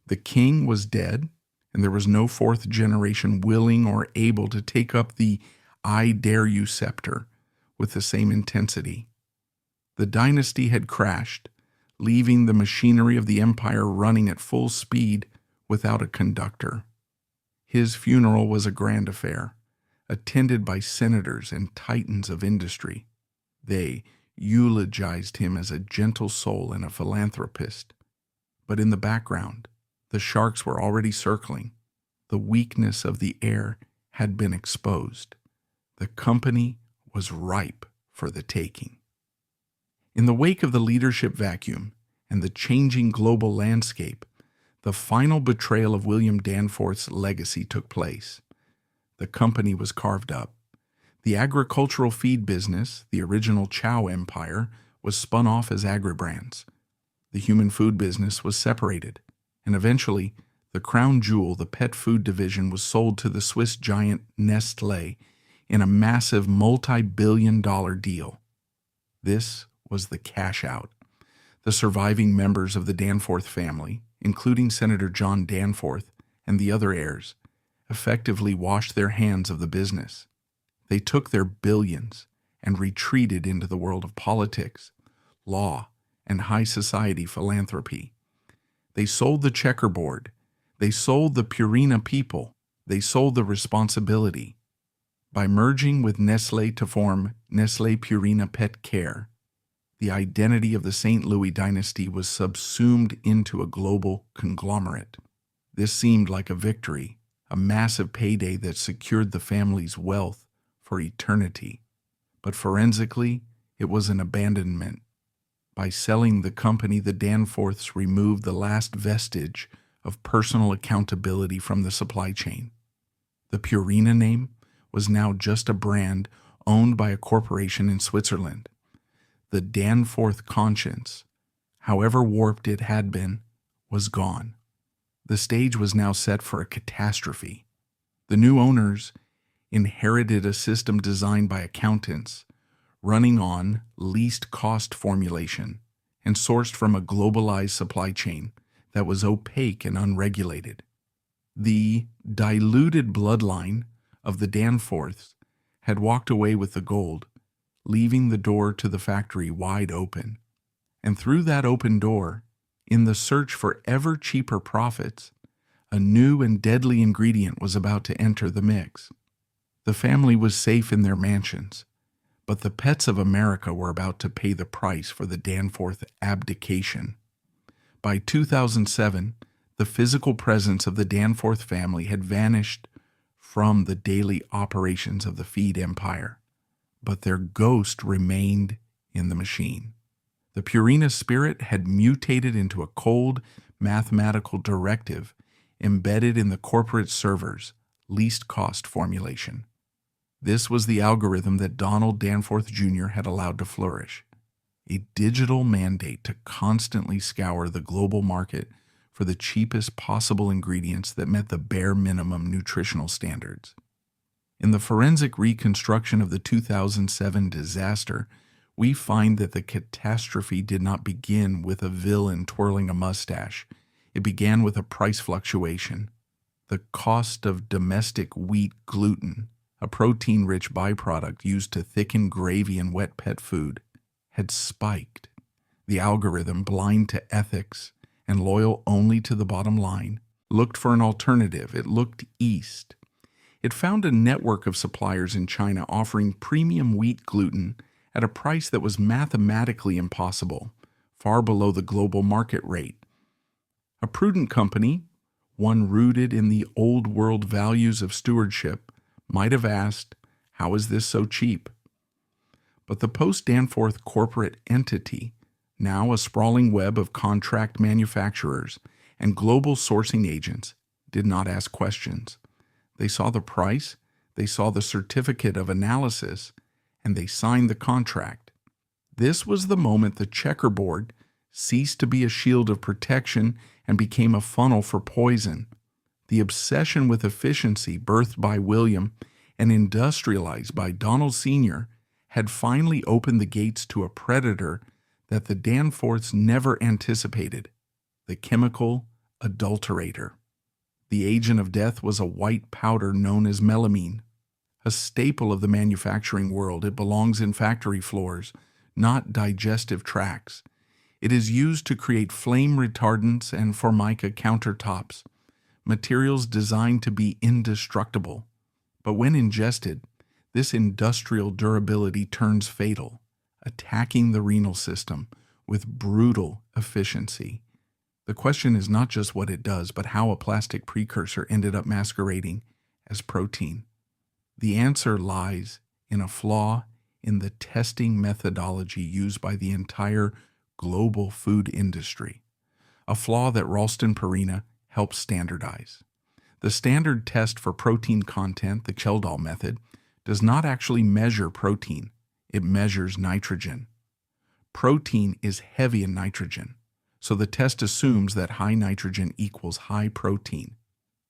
The king was dead, and there was no fourth generation willing or able to take up the "I dare you" scepter with the same intensity. The dynasty had crashed, leaving the machinery of the empire running at full speed without a conductor. His funeral was a grand affair, attended by senators and titans of industry. They eulogized him as a gentle soul and a philanthropist. But in the background, the sharks were already circling. The weakness of the heir had been exposed. The company was ripe for the taking. In the wake of the leadership vacuum and the changing global landscape, the final betrayal of William Danforth's legacy took place. The company was carved up. The agricultural feed business, the original Chow empire, was spun off as AgriBrands. The human food business was separated, and eventually, the crown jewel, the pet food division, was sold to the Swiss giant Nestlé in a massive multi-billion-dollar deal. This was the cash out. The surviving members of the Danforth family, including Senator John Danforth and the other heirs, effectively washed their hands of the business. They took their billions and retreated into the world of politics, law, and high society philanthropy. They sold the checkerboard. They sold the Purina people. They sold the responsibility. By merging with Nestlé to form Nestlé Purina Pet Care, the identity of the St. Louis dynasty was subsumed into a global conglomerate. This seemed like a victory, a massive payday that secured the family's wealth for eternity. But forensically, it was an abandonment. By selling the company, the Danforths removed the last vestige of personal accountability from the supply chain. The Purina name was now just a brand owned by a corporation in Switzerland. The Danforth conscience, however warped it had been, was gone. The stage was now set for a catastrophe. The new owners inherited a system designed by accountants, running on least cost formulation, and sourced from a globalized supply chain that was opaque and unregulated. The diluted bloodline of the Danforths had walked away with the gold, leaving the door to the factory wide open. And through that open door, in the search for ever cheaper profits, a new and deadly ingredient was about to enter the mix. The family was safe in their mansions, but the pets of America were about to pay the price for the Danforth abdication. By 2007, the physical presence of the Danforth family had vanished from the daily operations of the feed empire, but their ghost remained in the machine. The Purina spirit had mutated into a cold, mathematical directive embedded in the corporate server's least cost formulation. This was the algorithm that Donald Danforth Jr. had allowed to flourish, a digital mandate to constantly scour the global market for the cheapest possible ingredients that met the bare minimum nutritional standards. In the forensic reconstruction of the 2007 disaster, we find that the catastrophe did not begin with a villain twirling a mustache. It began with a price fluctuation. The cost of domestic wheat gluten, a protein-rich byproduct used to thicken gravy and wet pet food, had spiked. The algorithm, blind to ethics and loyal only to the bottom line, looked for an alternative. It looked east. It found a network of suppliers in China offering premium wheat gluten at a price that was mathematically impossible, far below the global market rate. A prudent company, one rooted in the old world values of stewardship, might have asked, "How is this so cheap?" But the post-Danforth corporate entity, now a sprawling web of contract manufacturers and global sourcing agents, did not ask questions. They saw the price, they saw the certificate of analysis, and they signed the contract. This was the moment the checkerboard ceased to be a shield of protection and became a funnel for poison. The obsession with efficiency, birthed by William and industrialized by Donald Sr., had finally opened the gates to a predator that the Danforths never anticipated: the chemical adulterator. The agent of death was a white powder known as melamine. A staple of the manufacturing world, it belongs in factory floors, not digestive tracts. It is used to create flame retardants and formica countertops, materials designed to be indestructible. But when ingested, this industrial durability turns fatal. attacking the renal system with brutal efficiency. The question is not just what it does, but how a plastic precursor ended up masquerading as protein. The answer lies in a flaw in the testing methodology used by the entire global food industry, a flaw that Ralston Purina helped standardize. The standard test for protein content, the Kjeldahl method, does not actually measure protein. It measures nitrogen. Protein is heavy in nitrogen, so the test assumes that high nitrogen equals high protein.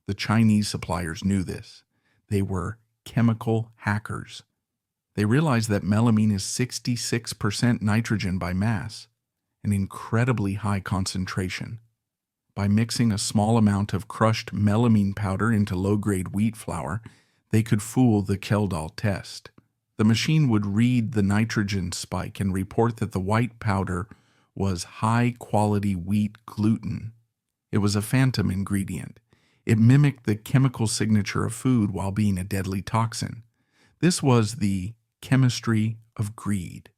The Chinese suppliers knew this. They were chemical hackers. They realized that melamine is 66% nitrogen by mass, an incredibly high concentration. By mixing a small amount of crushed melamine powder into low-grade wheat flour, they could fool the Kjeldahl test. The machine would read the nitrogen spike and report that the white powder was high-quality wheat gluten. It was a phantom ingredient. It mimicked the chemical signature of food while being a deadly toxin. This was the chemistry of greed.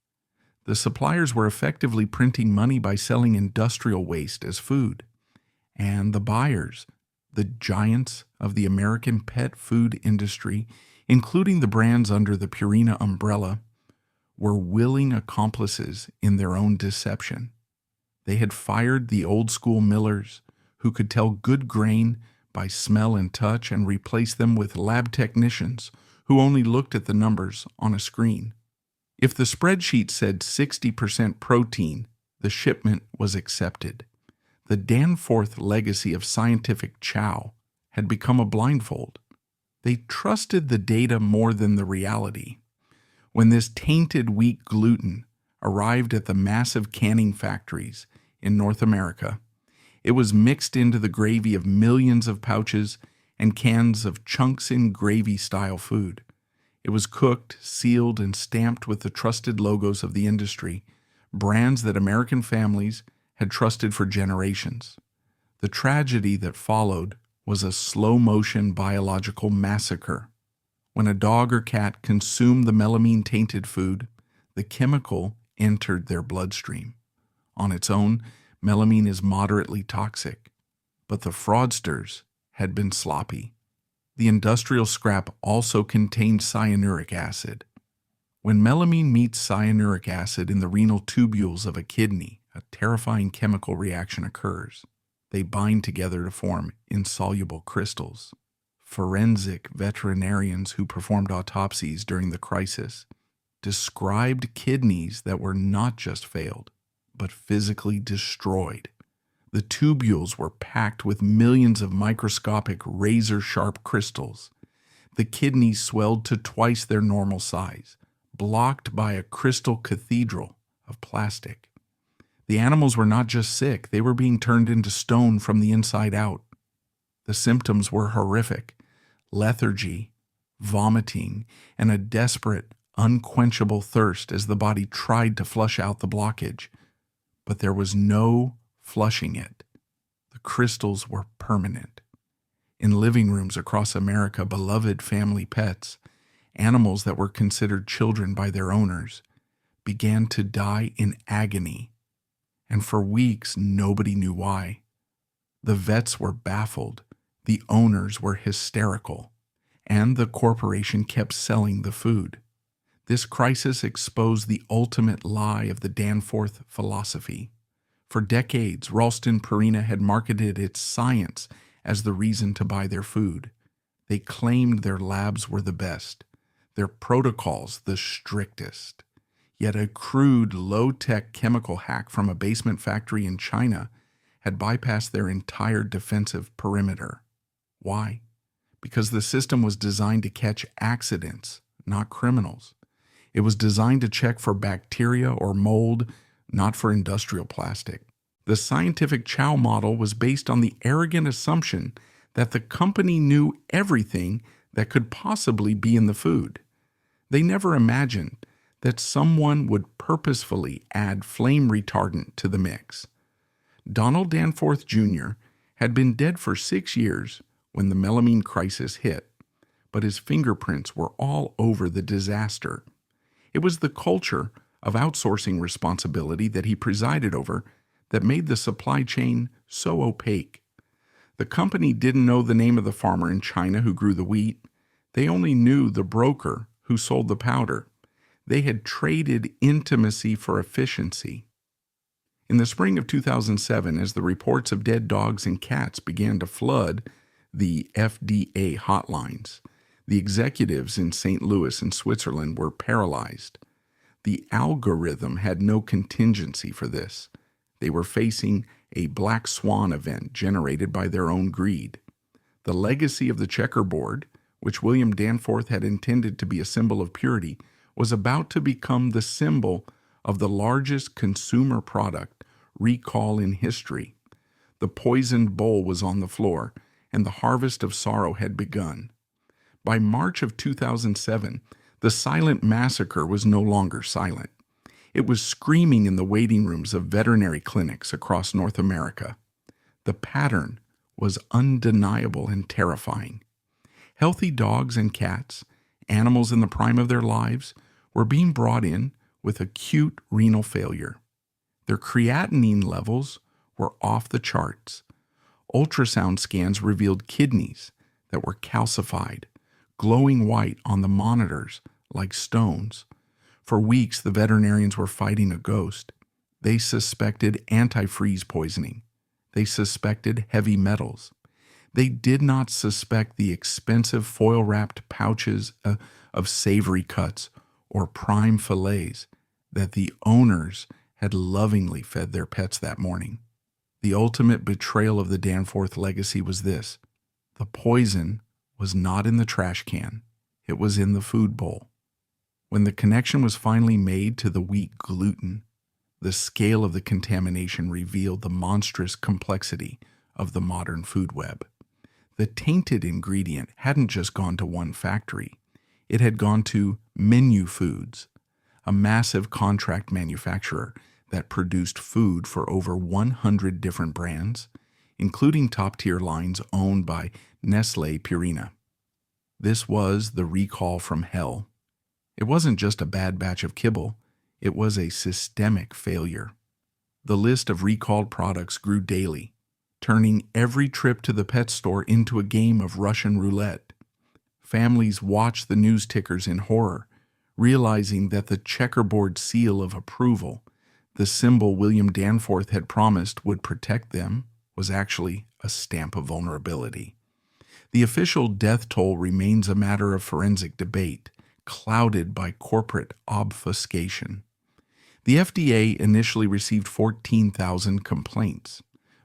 The suppliers were effectively printing money by selling industrial waste as food. And the buyers, the giants of the American pet food industry, including the brands under the Purina umbrella, were willing accomplices in their own deception. They had fired the old-school millers who could tell good grain by smell and touch and replaced them with lab technicians who only looked at the numbers on a screen. If the spreadsheet said 60% protein, the shipment was accepted. The Danforth legacy of scientific chow had become a blindfold. They trusted the data more than the reality. When this tainted wheat gluten arrived at the massive canning factories in North America, it was mixed into the gravy of millions of pouches and cans of chunks-in-gravy-style food. It was cooked, sealed, and stamped with the trusted logos of the industry, brands that American families had trusted for generations. The tragedy that followed was a slow-motion biological massacre. When a dog or cat consumed the melamine-tainted food, the chemical entered their bloodstream. On its own, melamine is moderately toxic, but the fraudsters had been sloppy. The industrial scrap also contained cyanuric acid. When melamine meets cyanuric acid in the renal tubules of a kidney, a terrifying chemical reaction occurs. They bind together to form insoluble crystals. Forensic veterinarians who performed autopsies during the crisis described kidneys that were not just failed, but physically destroyed. The tubules were packed with millions of microscopic razor-sharp crystals. The kidneys swelled to twice their normal size, blocked by a crystal cathedral of plastic. The animals were not just sick, they were being turned into stone from the inside out. The symptoms were horrific: lethargy, vomiting, and a desperate, unquenchable thirst as the body tried to flush out the blockage. But there was no flushing it. The crystals were permanent. In living rooms across America, beloved family pets, animals that were considered children by their owners, began to die in agony. And for weeks, nobody knew why. The vets were baffled, the owners were hysterical, and the corporation kept selling the food. This crisis exposed the ultimate lie of the Danforth philosophy. For decades, Ralston Purina had marketed its science as the reason to buy their food. They claimed their labs were the best, their protocols the strictest. Yet a crude, low-tech chemical hack from a basement factory in China had bypassed their entire defensive perimeter. Why? Because the system was designed to catch accidents, not criminals. It was designed to check for bacteria or mold, not for industrial plastic. The scientific chow model was based on the arrogant assumption that the company knew everything that could possibly be in the food. They never imagined that someone would purposefully add flame retardant to the mix. Donald Danforth Jr. had been dead for 6 years when the melamine crisis hit, but his fingerprints were all over the disaster. It was the culture of outsourcing responsibility that he presided over that made the supply chain so opaque. The company didn't know the name of the farmer in China who grew the wheat. They only knew the broker who sold the powder. They had traded intimacy for efficiency. In the spring of 2007, as the reports of dead dogs and cats began to flood the FDA hotlines, the executives in St. Louis and Switzerland were paralyzed. The algorithm had no contingency for this. They were facing a black swan event generated by their own greed. The legacy of the checkerboard, which William Danforth had intended to be a symbol of purity, was about to become the symbol of the largest consumer product recall in history. The poisoned bowl was on the floor, and the harvest of sorrow had begun. By March of 2007, the silent massacre was no longer silent. It was screaming in the waiting rooms of veterinary clinics across North America. The pattern was undeniable and terrifying. Healthy dogs and cats, animals in the prime of their lives, were being brought in with acute renal failure. Their creatinine levels were off the charts. Ultrasound scans revealed kidneys that were calcified, glowing white on the monitors like stones. For weeks, the veterinarians were fighting a ghost. They suspected antifreeze poisoning. They suspected heavy metals. They did not suspect the expensive foil-wrapped pouches of savory cuts or prime fillets that the owners had lovingly fed their pets that morning. The ultimate betrayal of the Danforth legacy was this: the poison was not in the trash can, it was in the food bowl. When the connection was finally made to the wheat gluten, the scale of the contamination revealed the monstrous complexity of the modern food web. The tainted ingredient hadn't just gone to one factory. It had gone to Menu Foods, a massive contract manufacturer that produced food for over 100 different brands, including top-tier lines owned by Ralston Purina. This was the recall from hell. It wasn't just a bad batch of kibble, it was a systemic failure. The list of recalled products grew daily, turning every trip to the pet store into a game of Russian roulette. Families watched the news tickers in horror, realizing that the checkerboard seal of approval, the symbol William Danforth had promised would protect them, was actually a stamp of vulnerability. The official death toll remains a matter of forensic debate, clouded by corporate obfuscation. The FDA initially received 14,000 complaints,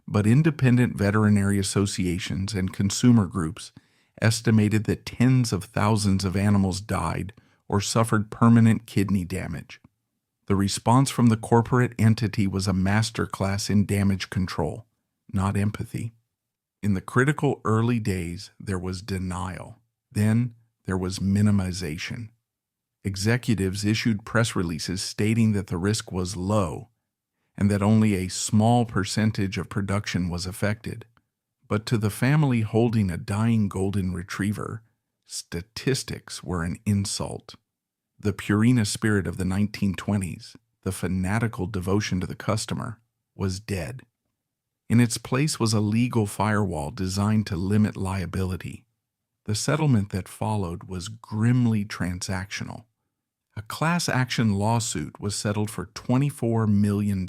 but independent veterinary associations and consumer groups estimated that tens of thousands of animals died or suffered permanent kidney damage. The response from the corporate entity was a masterclass in damage control, not empathy. In the critical early days, there was denial. Then there was minimization. Executives issued press releases stating that the risk was low and that only a small percentage of production was affected. But to the family holding a dying golden retriever, statistics were an insult. The Purina spirit of the 1920s, the fanatical devotion to the customer, was dead. In its place was a legal firewall designed to limit liability. The settlement that followed was grimly transactional. A class action lawsuit was settled for $24 million.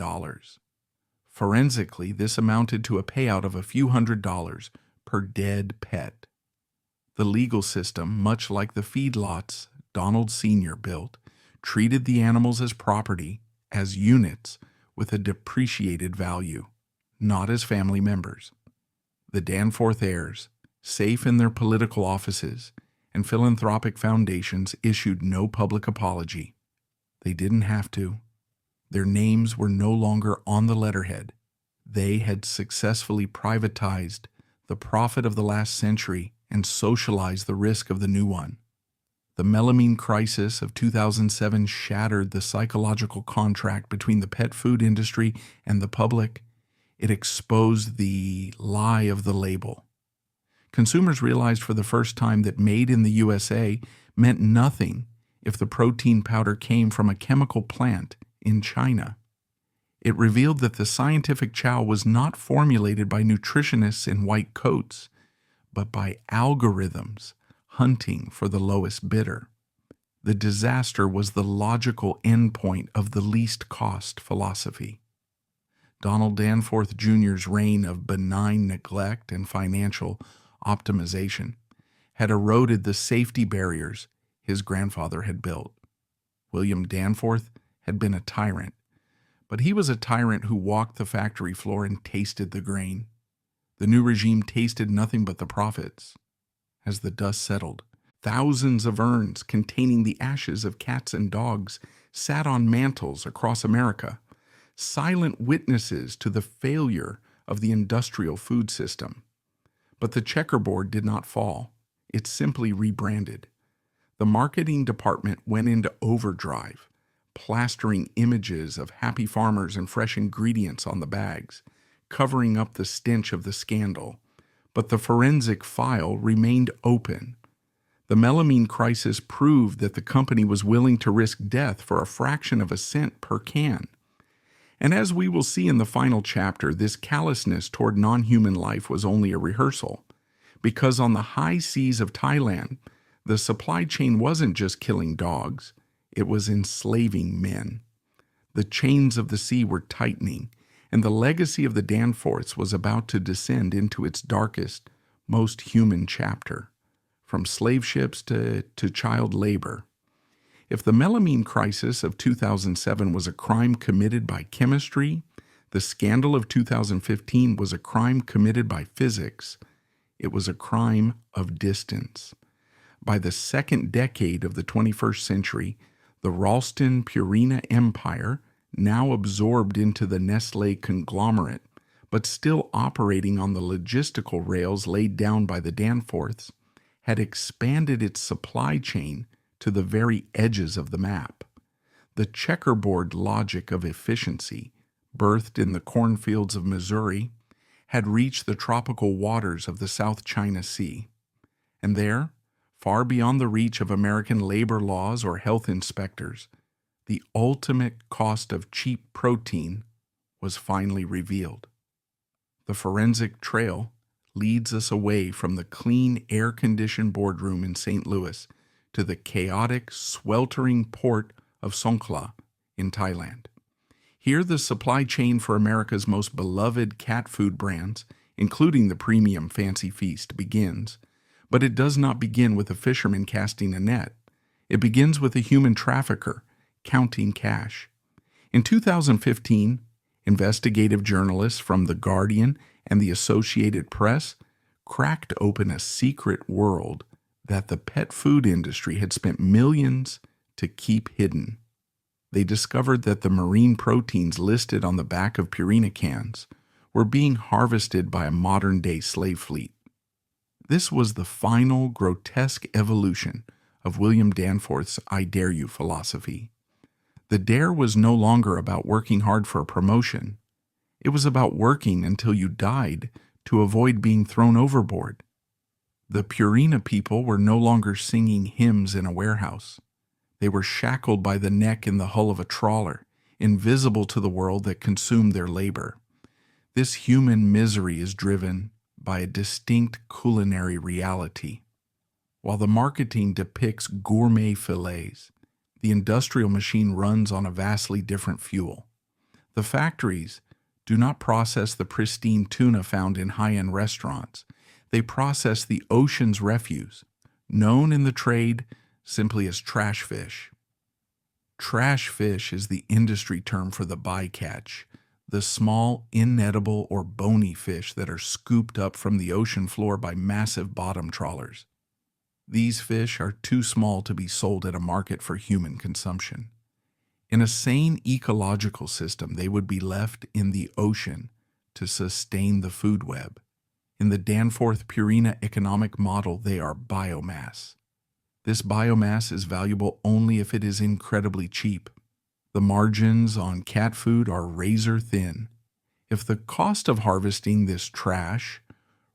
Forensically, this amounted to a payout of a few $100s per dead pet. The legal system, much like the feedlots Donald Sr. built, treated the animals as property, as units with a depreciated value, not as family members. The Danforth heirs, safe in their political offices and philanthropic foundations, issued no public apology. They didn't have to. Their names were no longer on the letterhead. They had successfully privatized the profit of the last century and socialized the risk of the new one. The Melamine crisis of 2007 shattered the psychological contract between the pet food industry and the public. It exposed the lie of the label. Consumers realized for the first time that made in the USA meant nothing if the protein powder came from a chemical plant in China. It revealed that the scientific chow was not formulated by nutritionists in white coats, but by algorithms hunting for the lowest bidder. The disaster was the logical endpoint of the least cost philosophy. Donald Danforth Jr.'s reign of benign neglect and financial optimization had eroded the safety barriers his grandfather had built. William Danforth had been a tyrant, but he was a tyrant who walked the factory floor and tasted the grain. The new regime tasted nothing but the profits. As the dust settled, thousands of urns containing the ashes of cats and dogs sat on mantels across America, silent witnesses to the failure of the industrial food system. But the checkerboard did not fall. It simply rebranded. The marketing department went into overdrive, plastering images of happy farmers and fresh ingredients on the bags, covering up the stench of the scandal. But the forensic file remained open. The Melamine crisis proved that the company was willing to risk death for a fraction of a cent per can. And as we will see in the final chapter, this callousness toward non-human life was only a rehearsal, because on the high seas of Thailand, the supply chain wasn't just killing dogs, it was enslaving men. The chains of the sea were tightening, and the legacy of the Danforths was about to descend into its darkest, most human chapter, from slave ships to child labor. If the Melamine crisis of 2007 was a crime committed by chemistry, the scandal of 2015 was a crime committed by physics. It was a crime of distance. By the second decade of the 21st century, the Ralston Purina empire, now absorbed into the Nestlé conglomerate, but still operating on the logistical rails laid down by the Danforths, had expanded its supply chain to the very edges of the map. The checkerboard logic of efficiency, birthed in the cornfields of Missouri, had reached the tropical waters of the South China Sea. And there, far beyond the reach of American labor laws or health inspectors, the ultimate cost of cheap protein was finally revealed. The forensic trail leads us away from the clean, air-conditioned boardroom in St. Louis to the chaotic, sweltering port of Songkhla in Thailand. Here, the supply chain for America's most beloved cat food brands, including the premium Fancy Feast, begins. But it does not begin with a fisherman casting a net. It begins with a human trafficker counting cash. In 2015, investigative journalists from The Guardian and the Associated Press cracked open a secret world that the pet food industry had spent millions to keep hidden. They discovered that the marine proteins listed on the back of Purina cans were being harvested by a modern-day slave fleet. This was the final grotesque evolution of William Danforth's I dare you philosophy. The dare was no longer about working hard for a promotion. It was about working until you died to avoid being thrown overboard. The Purina people were no longer singing hymns in a warehouse. They were shackled by the neck in the hull of a trawler, invisible to the world that consumed their labor. This human misery is driven by a distinct culinary reality. While the marketing depicts gourmet fillets, the industrial machine runs on a vastly different fuel. The factories do not process the pristine tuna found in high-end restaurants. They process the ocean's refuse, known in the trade simply as trash fish. Trash fish is the industry term for the bycatch, the small, inedible, or bony fish that are scooped up from the ocean floor by massive bottom trawlers. These fish are too small to be sold at a market for human consumption. In a sane ecological system, they would be left in the ocean to sustain the food web. In the Danforth Purina economic model, they are biomass. This biomass is valuable only if it is incredibly cheap. The margins on cat food are razor thin. If the cost of harvesting this trash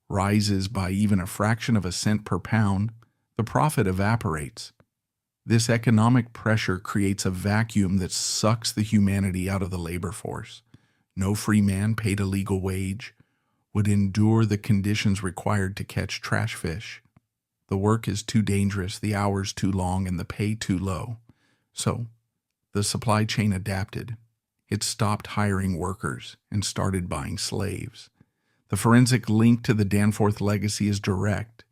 rises by even a fraction of a cent per pound, the profit evaporates. This economic pressure creates a vacuum that sucks the humanity out of the labor force. No free man paid a legal wage would endure the conditions required to catch trash fish. The work is too dangerous, the hours too long, and the pay too low. So, the supply chain adapted. It stopped hiring workers and started buying slaves. The forensic link to the Danforth legacy is direct.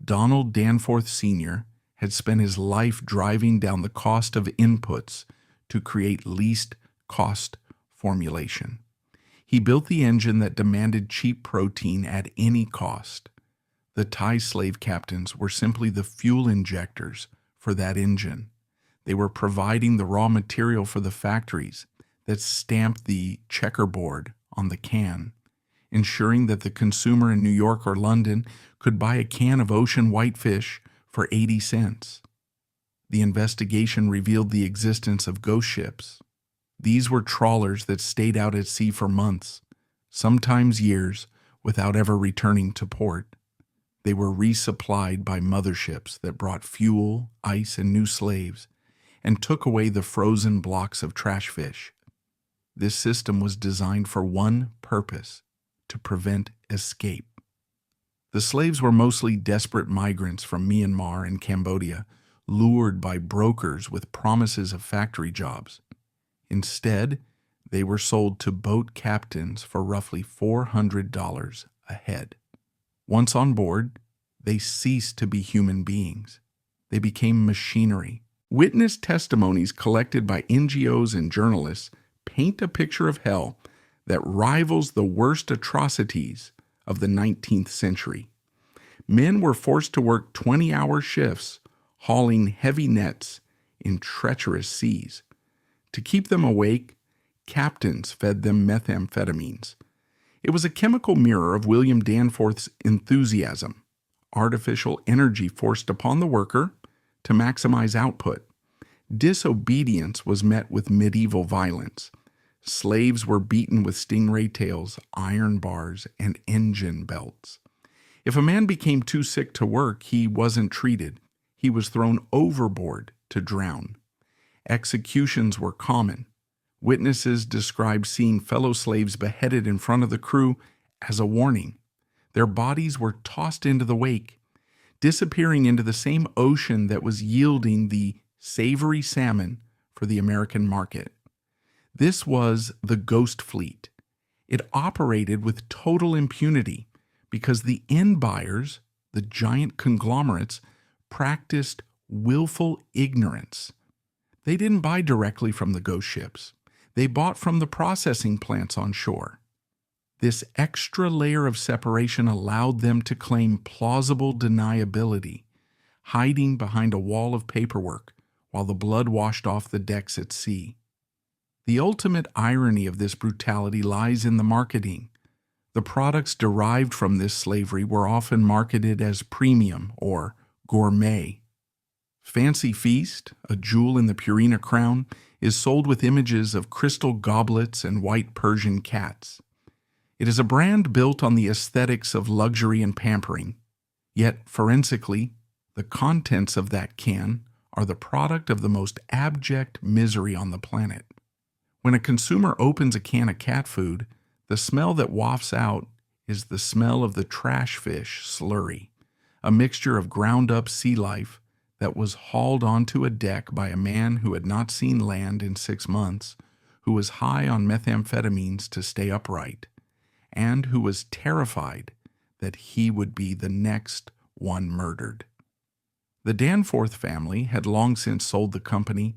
Donald Danforth Sr. had spent his life driving down the cost of inputs to create least cost formulation. He built the engine that demanded cheap protein at any cost. The Thai slave captains were simply the fuel injectors for that engine. They were providing the raw material for the factories that stamped the checkerboard on the can, ensuring that the consumer in New York or London could buy a can of ocean whitefish for 80 cents. The investigation revealed the existence of ghost ships. These were trawlers that stayed out at sea for months, sometimes years, without ever returning to port. They were resupplied by motherships that brought fuel, ice, and new slaves, and took away the frozen blocks of trash fish. This system was designed for one purpose: to prevent escape. The slaves were mostly desperate migrants from Myanmar and Cambodia, lured by brokers with promises of factory jobs. Instead, they were sold to boat captains for roughly $400 a head. Once on board, they ceased to be human beings. They became machinery. Witness testimonies collected by NGOs and journalists paint a picture of hell that rivals the worst atrocities of the 19th century. Men were forced to work 20-hour shifts, hauling heavy nets in treacherous seas. To keep them awake, captains fed them methamphetamines. It was a chemical mirror of William Danforth's enthusiasm, artificial energy forced upon the worker to maximize output. Disobedience was met with medieval violence. Slaves were beaten with stingray tails, iron bars, and engine belts. If a man became too sick to work, he wasn't treated. He was thrown overboard to drown. Executions were common. Witnesses described seeing fellow slaves beheaded in front of the crew as a warning. Their bodies were tossed into the wake, disappearing into the same ocean that was yielding the savory salmon for the American market. This was the ghost fleet. It operated with total impunity because the end buyers, the giant conglomerates, practiced willful ignorance. They didn't buy directly from the ghost ships. They bought from the processing plants on shore. This extra layer of separation allowed them to claim plausible deniability, hiding behind a wall of paperwork while the blood washed off the decks at sea. The ultimate irony of this brutality lies in the marketing. The products derived from this slavery were often marketed as premium or gourmet. Fancy Feast, a jewel in the Purina crown, is sold with images of crystal goblets and white Persian cats. It is a brand built on the aesthetics of luxury and pampering. Yet, forensically, the contents of that can are the product of the most abject misery on the planet. When a consumer opens a can of cat food, the smell that wafts out is the smell of the trash fish slurry, a mixture of ground-up sea life that was hauled onto a deck by a man who had not seen land in 6 months, who was high on methamphetamines to stay upright, and who was terrified that he would be the next one murdered. The Danforth family had long since sold the company,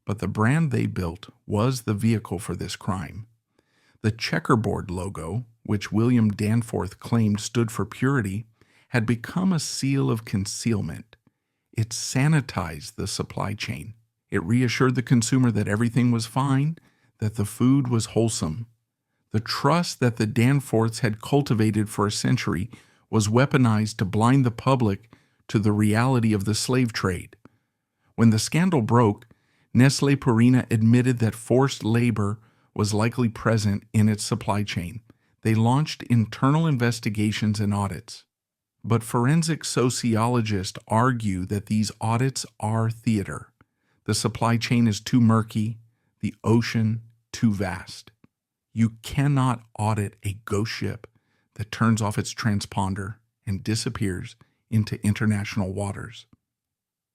but the brand they built was the vehicle for this crime. The checkerboard logo, which William Danforth claimed stood for purity, had become a seal of concealment. It sanitized the supply chain. It reassured the consumer that everything was fine, that the food was wholesome. The trust that the Danforths had cultivated for a century was weaponized to blind the public to the reality of the slave trade. When the scandal broke, Nestlé Purina admitted that forced labor was likely present in its supply chain. They launched internal investigations and audits. But forensic sociologists argue that these audits are theater. The supply chain is too murky, the ocean too vast. You cannot audit a ghost ship that turns off its transponder and disappears into international waters.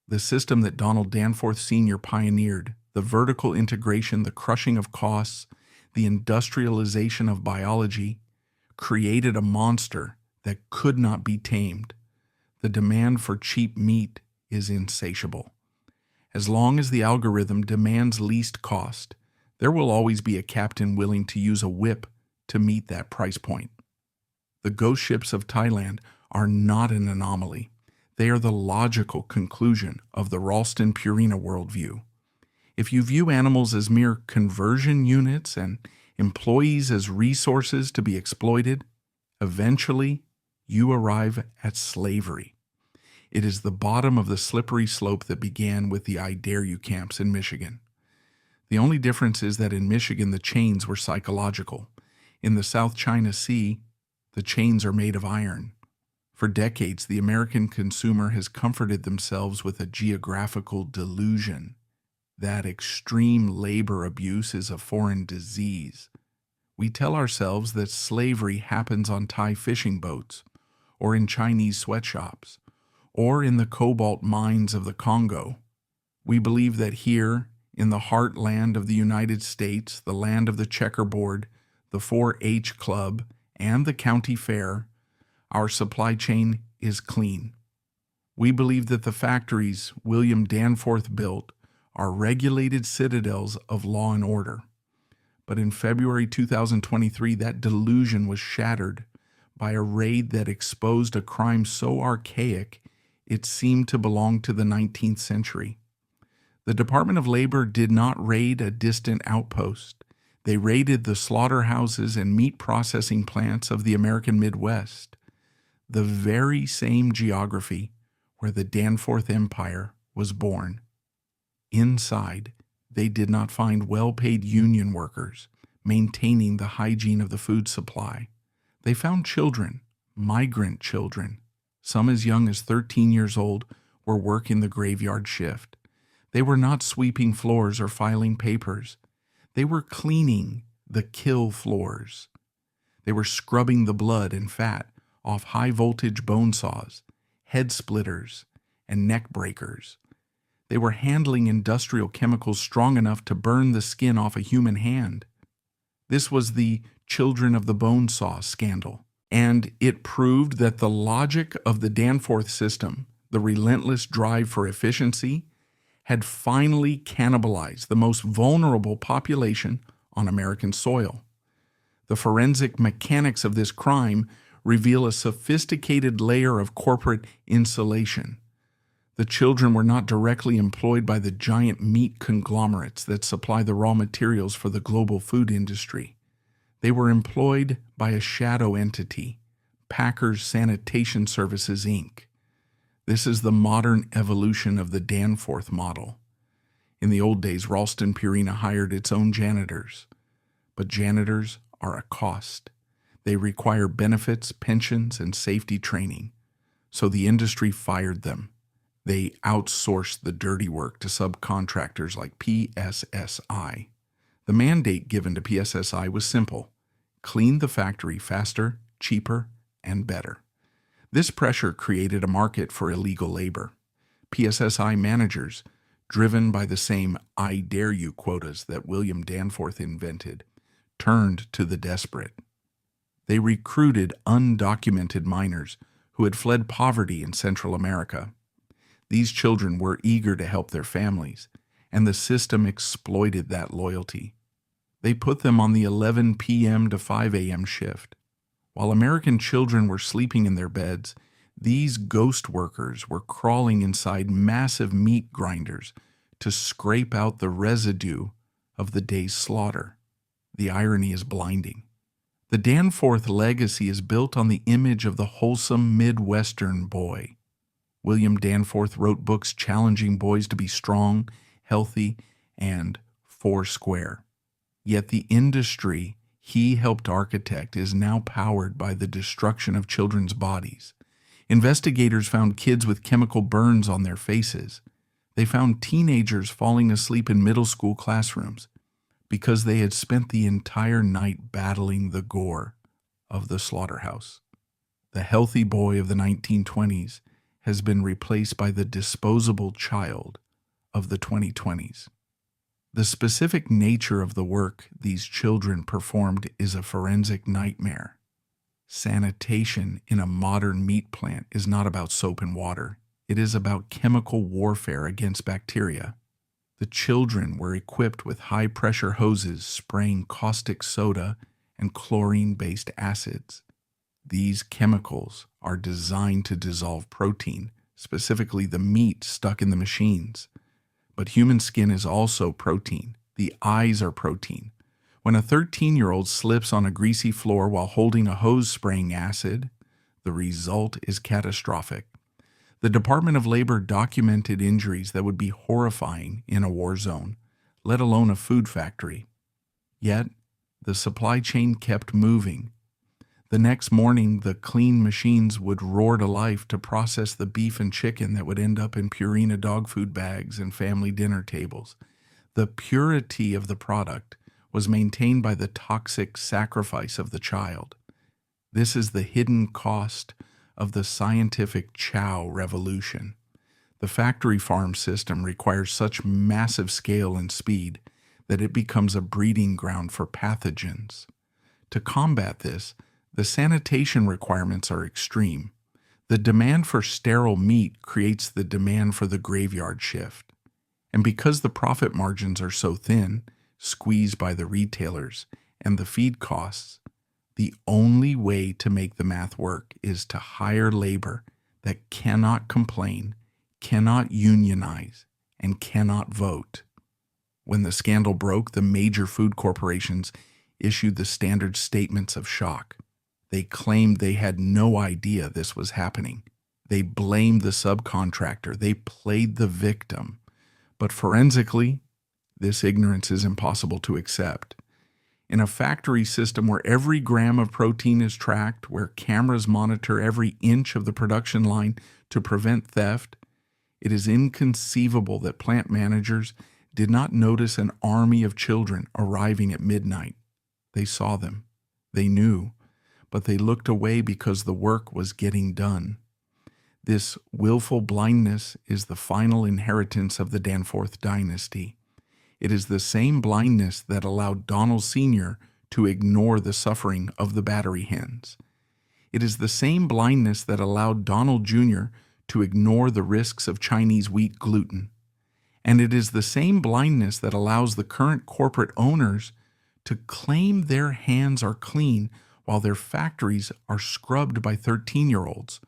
The system that Donald Danforth Sr. pioneered, the vertical integration, the crushing of costs, the industrialization of biology, created a monster that could not be tamed. The demand for cheap meat is insatiable. As long as the algorithm demands least cost, there will always be a captain willing to use a whip to meet that price point. The ghost ships of Thailand are not an anomaly. They are the logical conclusion of the Ralston Purina worldview. If you view animals as mere conversion units and employees as resources to be exploited, eventually you arrive at slavery. It is the bottom of the slippery slope that began with the I Dare You camps in Michigan. The only difference is that in Michigan the chains were psychological. In the South China Sea, the chains are made of iron. For decades, the American consumer has comforted themselves with a geographical delusion that extreme labor abuse is a foreign disease. We tell ourselves that slavery happens on Thai fishing boats, or in Chinese sweatshops, or in the cobalt mines of the Congo. We believe that here, in the heartland of the United States, the land of the checkerboard, the 4-H club, and the county fair, our supply chain is clean. We believe that the factories William Danforth built are regulated citadels of law and order. But in February 2023, that delusion was shattered by a raid that exposed a crime so archaic it seemed to belong to the 19th century. The Department of Labor did not raid a distant outpost. They raided the slaughterhouses and meat processing plants of the American Midwest, the very same geography where the Danforth Empire was born. Inside, they did not find well-paid union workers maintaining the hygiene of the food supply. They found children, migrant children, some as young as 13 years old, were working the graveyard shift. They were not sweeping floors or filing papers. They were cleaning the kill floors. They were scrubbing the blood and fat off high-voltage bone saws, head splitters, and neck breakers. They were handling industrial chemicals strong enough to burn the skin off a human hand. This was the Children of the Bone Saw scandal, and it proved that the logic of the Danforth system, the relentless drive for efficiency, had finally cannibalized the most vulnerable population on American soil. The forensic mechanics of this crime reveal a sophisticated layer of corporate insulation. The children were not directly employed by the giant meat conglomerates that supply the raw materials for the global food industry. They were employed by a shadow entity, Packers Sanitation Services, Inc. This is the modern evolution of the Danforth model. In the old days, Ralston Purina hired its own janitors. But janitors are a cost. They require benefits, pensions, and safety training. So the industry fired them. They outsourced the dirty work to subcontractors like PSSI. The mandate given to PSSI was simple: clean the factory faster, cheaper, and better. This pressure created a market for illegal labor. PSSI managers, driven by the same I Dare You quotas that William Danforth invented, turned to the desperate. They recruited undocumented miners who had fled poverty in Central America. These children were eager to help their families, and the system exploited that loyalty. They put them on the 11 p.m. to 5 a.m. shift. While American children were sleeping in their beds, these ghost workers were crawling inside massive meat grinders to scrape out the residue of the day's slaughter. The irony is blinding. The Danforth legacy is built on the image of the wholesome Midwestern boy. William Danforth wrote books challenging boys to be strong, healthy, and foursquare. Yet the industry he helped architect is now powered by the destruction of children's bodies. Investigators found kids with chemical burns on their faces. They found teenagers falling asleep in middle school classrooms because they had spent the entire night battling the gore of the slaughterhouse. The healthy boy of the 1920s has been replaced by the disposable child of the 2020s. The specific nature of the work these children performed is a forensic nightmare. Sanitation in a modern meat plant is not about soap and water. It is about chemical warfare against bacteria. The children were equipped with high-pressure hoses spraying caustic soda and chlorine-based acids. These chemicals are designed to dissolve protein, specifically the meat stuck in the machines. But human skin is also protein. The eyes are protein. When a 13-year-old slips on a greasy floor while holding a hose spraying acid, the result is catastrophic. The Department of Labor documented injuries that would be horrifying in a war zone, let alone a food factory. Yet, the supply chain kept moving. The next morning, the clean machines would roar to life to process the beef and chicken that would end up in Purina dog food bags and family dinner tables. The purity of the product was maintained by the toxic sacrifice of the child. This is the hidden cost of the scientific chow revolution. The factory farm system requires such massive scale and speed that it becomes a breeding ground for pathogens. To combat this, the sanitation requirements are extreme. The demand for sterile meat creates the demand for the graveyard shift. And because the profit margins are so thin, squeezed by the retailers and the feed costs, the only way to make the math work is to hire labor that cannot complain, cannot unionize, and cannot vote. When the scandal broke, the major food corporations issued the standard statements of shock. They claimed they had no idea this was happening. They blamed the subcontractor. They played the victim. But forensically, this ignorance is impossible to accept. In a factory system where every gram of protein is tracked, where cameras monitor every inch of the production line to prevent theft, it is inconceivable that plant managers did not notice an army of children arriving at midnight. They saw them. They knew. But they looked away because the work was getting done. This willful blindness is the final inheritance of the Danforth dynasty. It is the same blindness that allowed Donald Sr. to ignore the suffering of the battery hens. It is the same blindness that allowed Donald Jr. to ignore the risks of Chinese wheat gluten. And it is the same blindness that allows the current corporate owners to claim their hands are clean while their factories are scrubbed by 13-year-olds.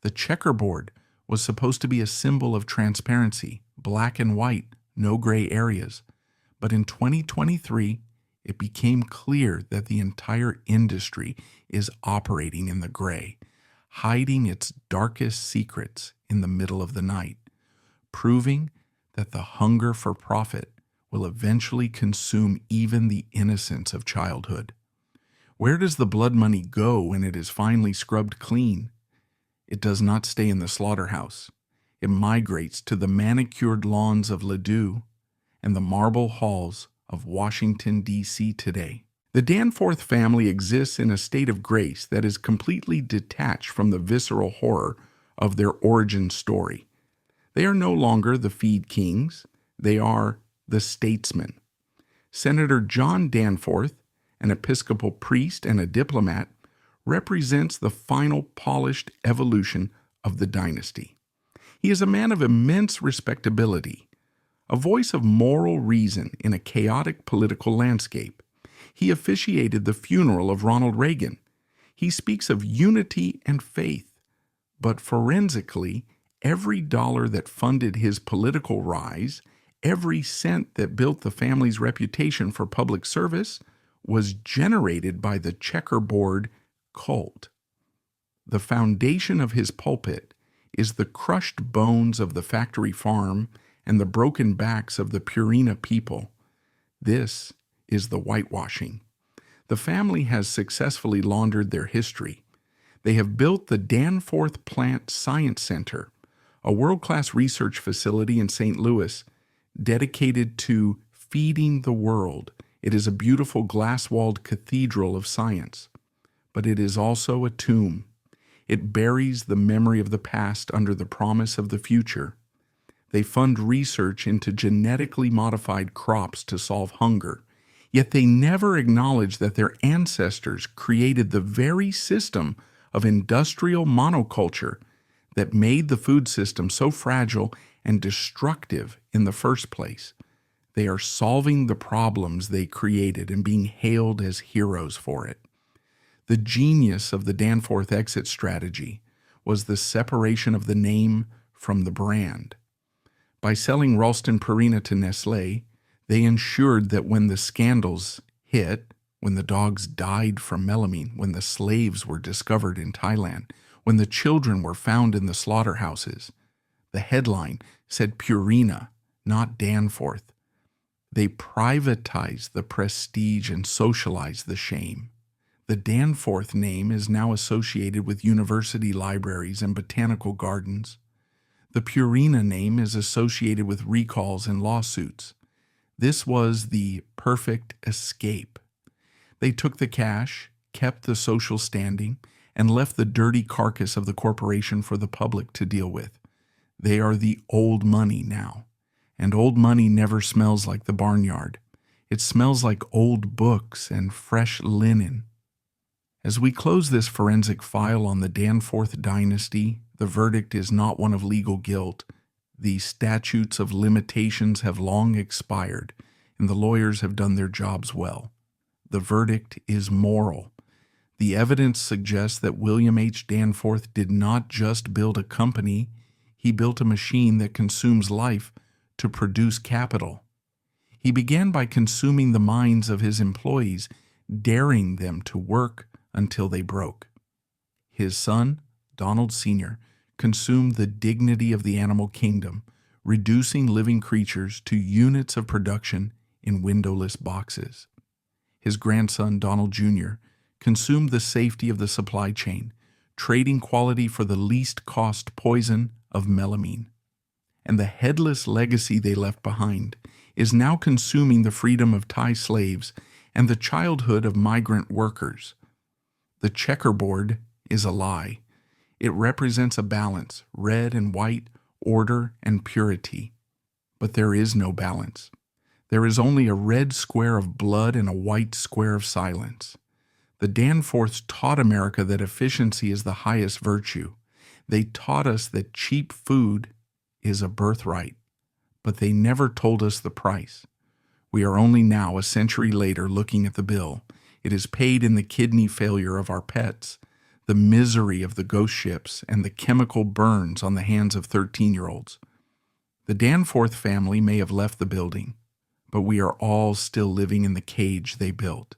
The checkerboard was supposed to be a symbol of transparency, black and white, no gray areas. But in 2023, it became clear that the entire industry is operating in the gray, hiding its darkest secrets in the middle of the night, proving that the hunger for profit will eventually consume even the innocence of childhood. Where does the blood money go when it is finally scrubbed clean? It does not stay in the slaughterhouse. It migrates to the manicured lawns of Ladue and the marble halls of Washington, D.C. today. The Danforth family exists in a state of grace that is completely detached from the visceral horror of their origin story. They are no longer the feed kings. They are the statesmen. Senator John Danforth, an Episcopal priest and a diplomat, represents the final polished evolution of the dynasty. He is a man of immense respectability, a voice of moral reason in a chaotic political landscape. He officiated the funeral of Ronald Reagan. He speaks of unity and faith, but forensically, every dollar that funded his political rise, every cent that built the family's reputation for public service, was generated by the checkerboard cult. The foundation of his pulpit is the crushed bones of the factory farm and the broken backs of the Purina people. This is the whitewashing. The family has successfully laundered their history. They have built the Danforth Plant Science Center, a world-class research facility in St. Louis dedicated to feeding the world. It is a beautiful glass-walled cathedral of science, but it is also a tomb. It buries the memory of the past under the promise of the future. They fund research into genetically modified crops to solve hunger, yet they never acknowledge that their ancestors created the very system of industrial monoculture that made the food system so fragile and destructive in the first place. They are solving the problems they created and being hailed as heroes for it. The genius of the Danforth exit strategy was the separation of the name from the brand. By selling Ralston Purina to Nestlé, they ensured that when the scandals hit, when the dogs died from melamine, when the slaves were discovered in Thailand, when the children were found in the slaughterhouses, the headline said Purina, not Danforth. They privatized the prestige and socialized the shame. The Danforth name is now associated with university libraries and botanical gardens. The Purina name is associated with recalls and lawsuits. This was the perfect escape. They took the cash, kept the social standing, and left the dirty carcass of the corporation for the public to deal with. They are the old money now, and old money never smells like the barnyard. It smells like old books and fresh linen. As we close this forensic file on the Danforth dynasty, the verdict is not one of legal guilt. The statutes of limitations have long expired, and the lawyers have done their jobs well. The verdict is moral. The evidence suggests that William H. Danforth did not just build a company, he built a machine that consumes life to produce capital. He began by consuming the minds of his employees, daring them to work until they broke. His son, Donald Sr., consumed the dignity of the animal kingdom, reducing living creatures to units of production in windowless boxes. His grandson, Donald Jr., consumed the safety of the supply chain, trading quality for the least cost poison of melamine. And the headless legacy they left behind is now consuming the freedom of Thai slaves and the childhood of migrant workers. The checkerboard is a lie. It represents a balance, red and white, order and purity. But there is no balance. There is only a red square of blood and a white square of silence. The Danforths taught America that efficiency is the highest virtue. They taught us that cheap food is a birthright, but they never told us the price. We are only now, a century later, looking at the bill. It is paid in the kidney failure of our pets, the misery of the ghost ships, and the chemical burns on the hands of 13-year-olds. The Danforth family may have left the building, but we are all still living in the cage they built.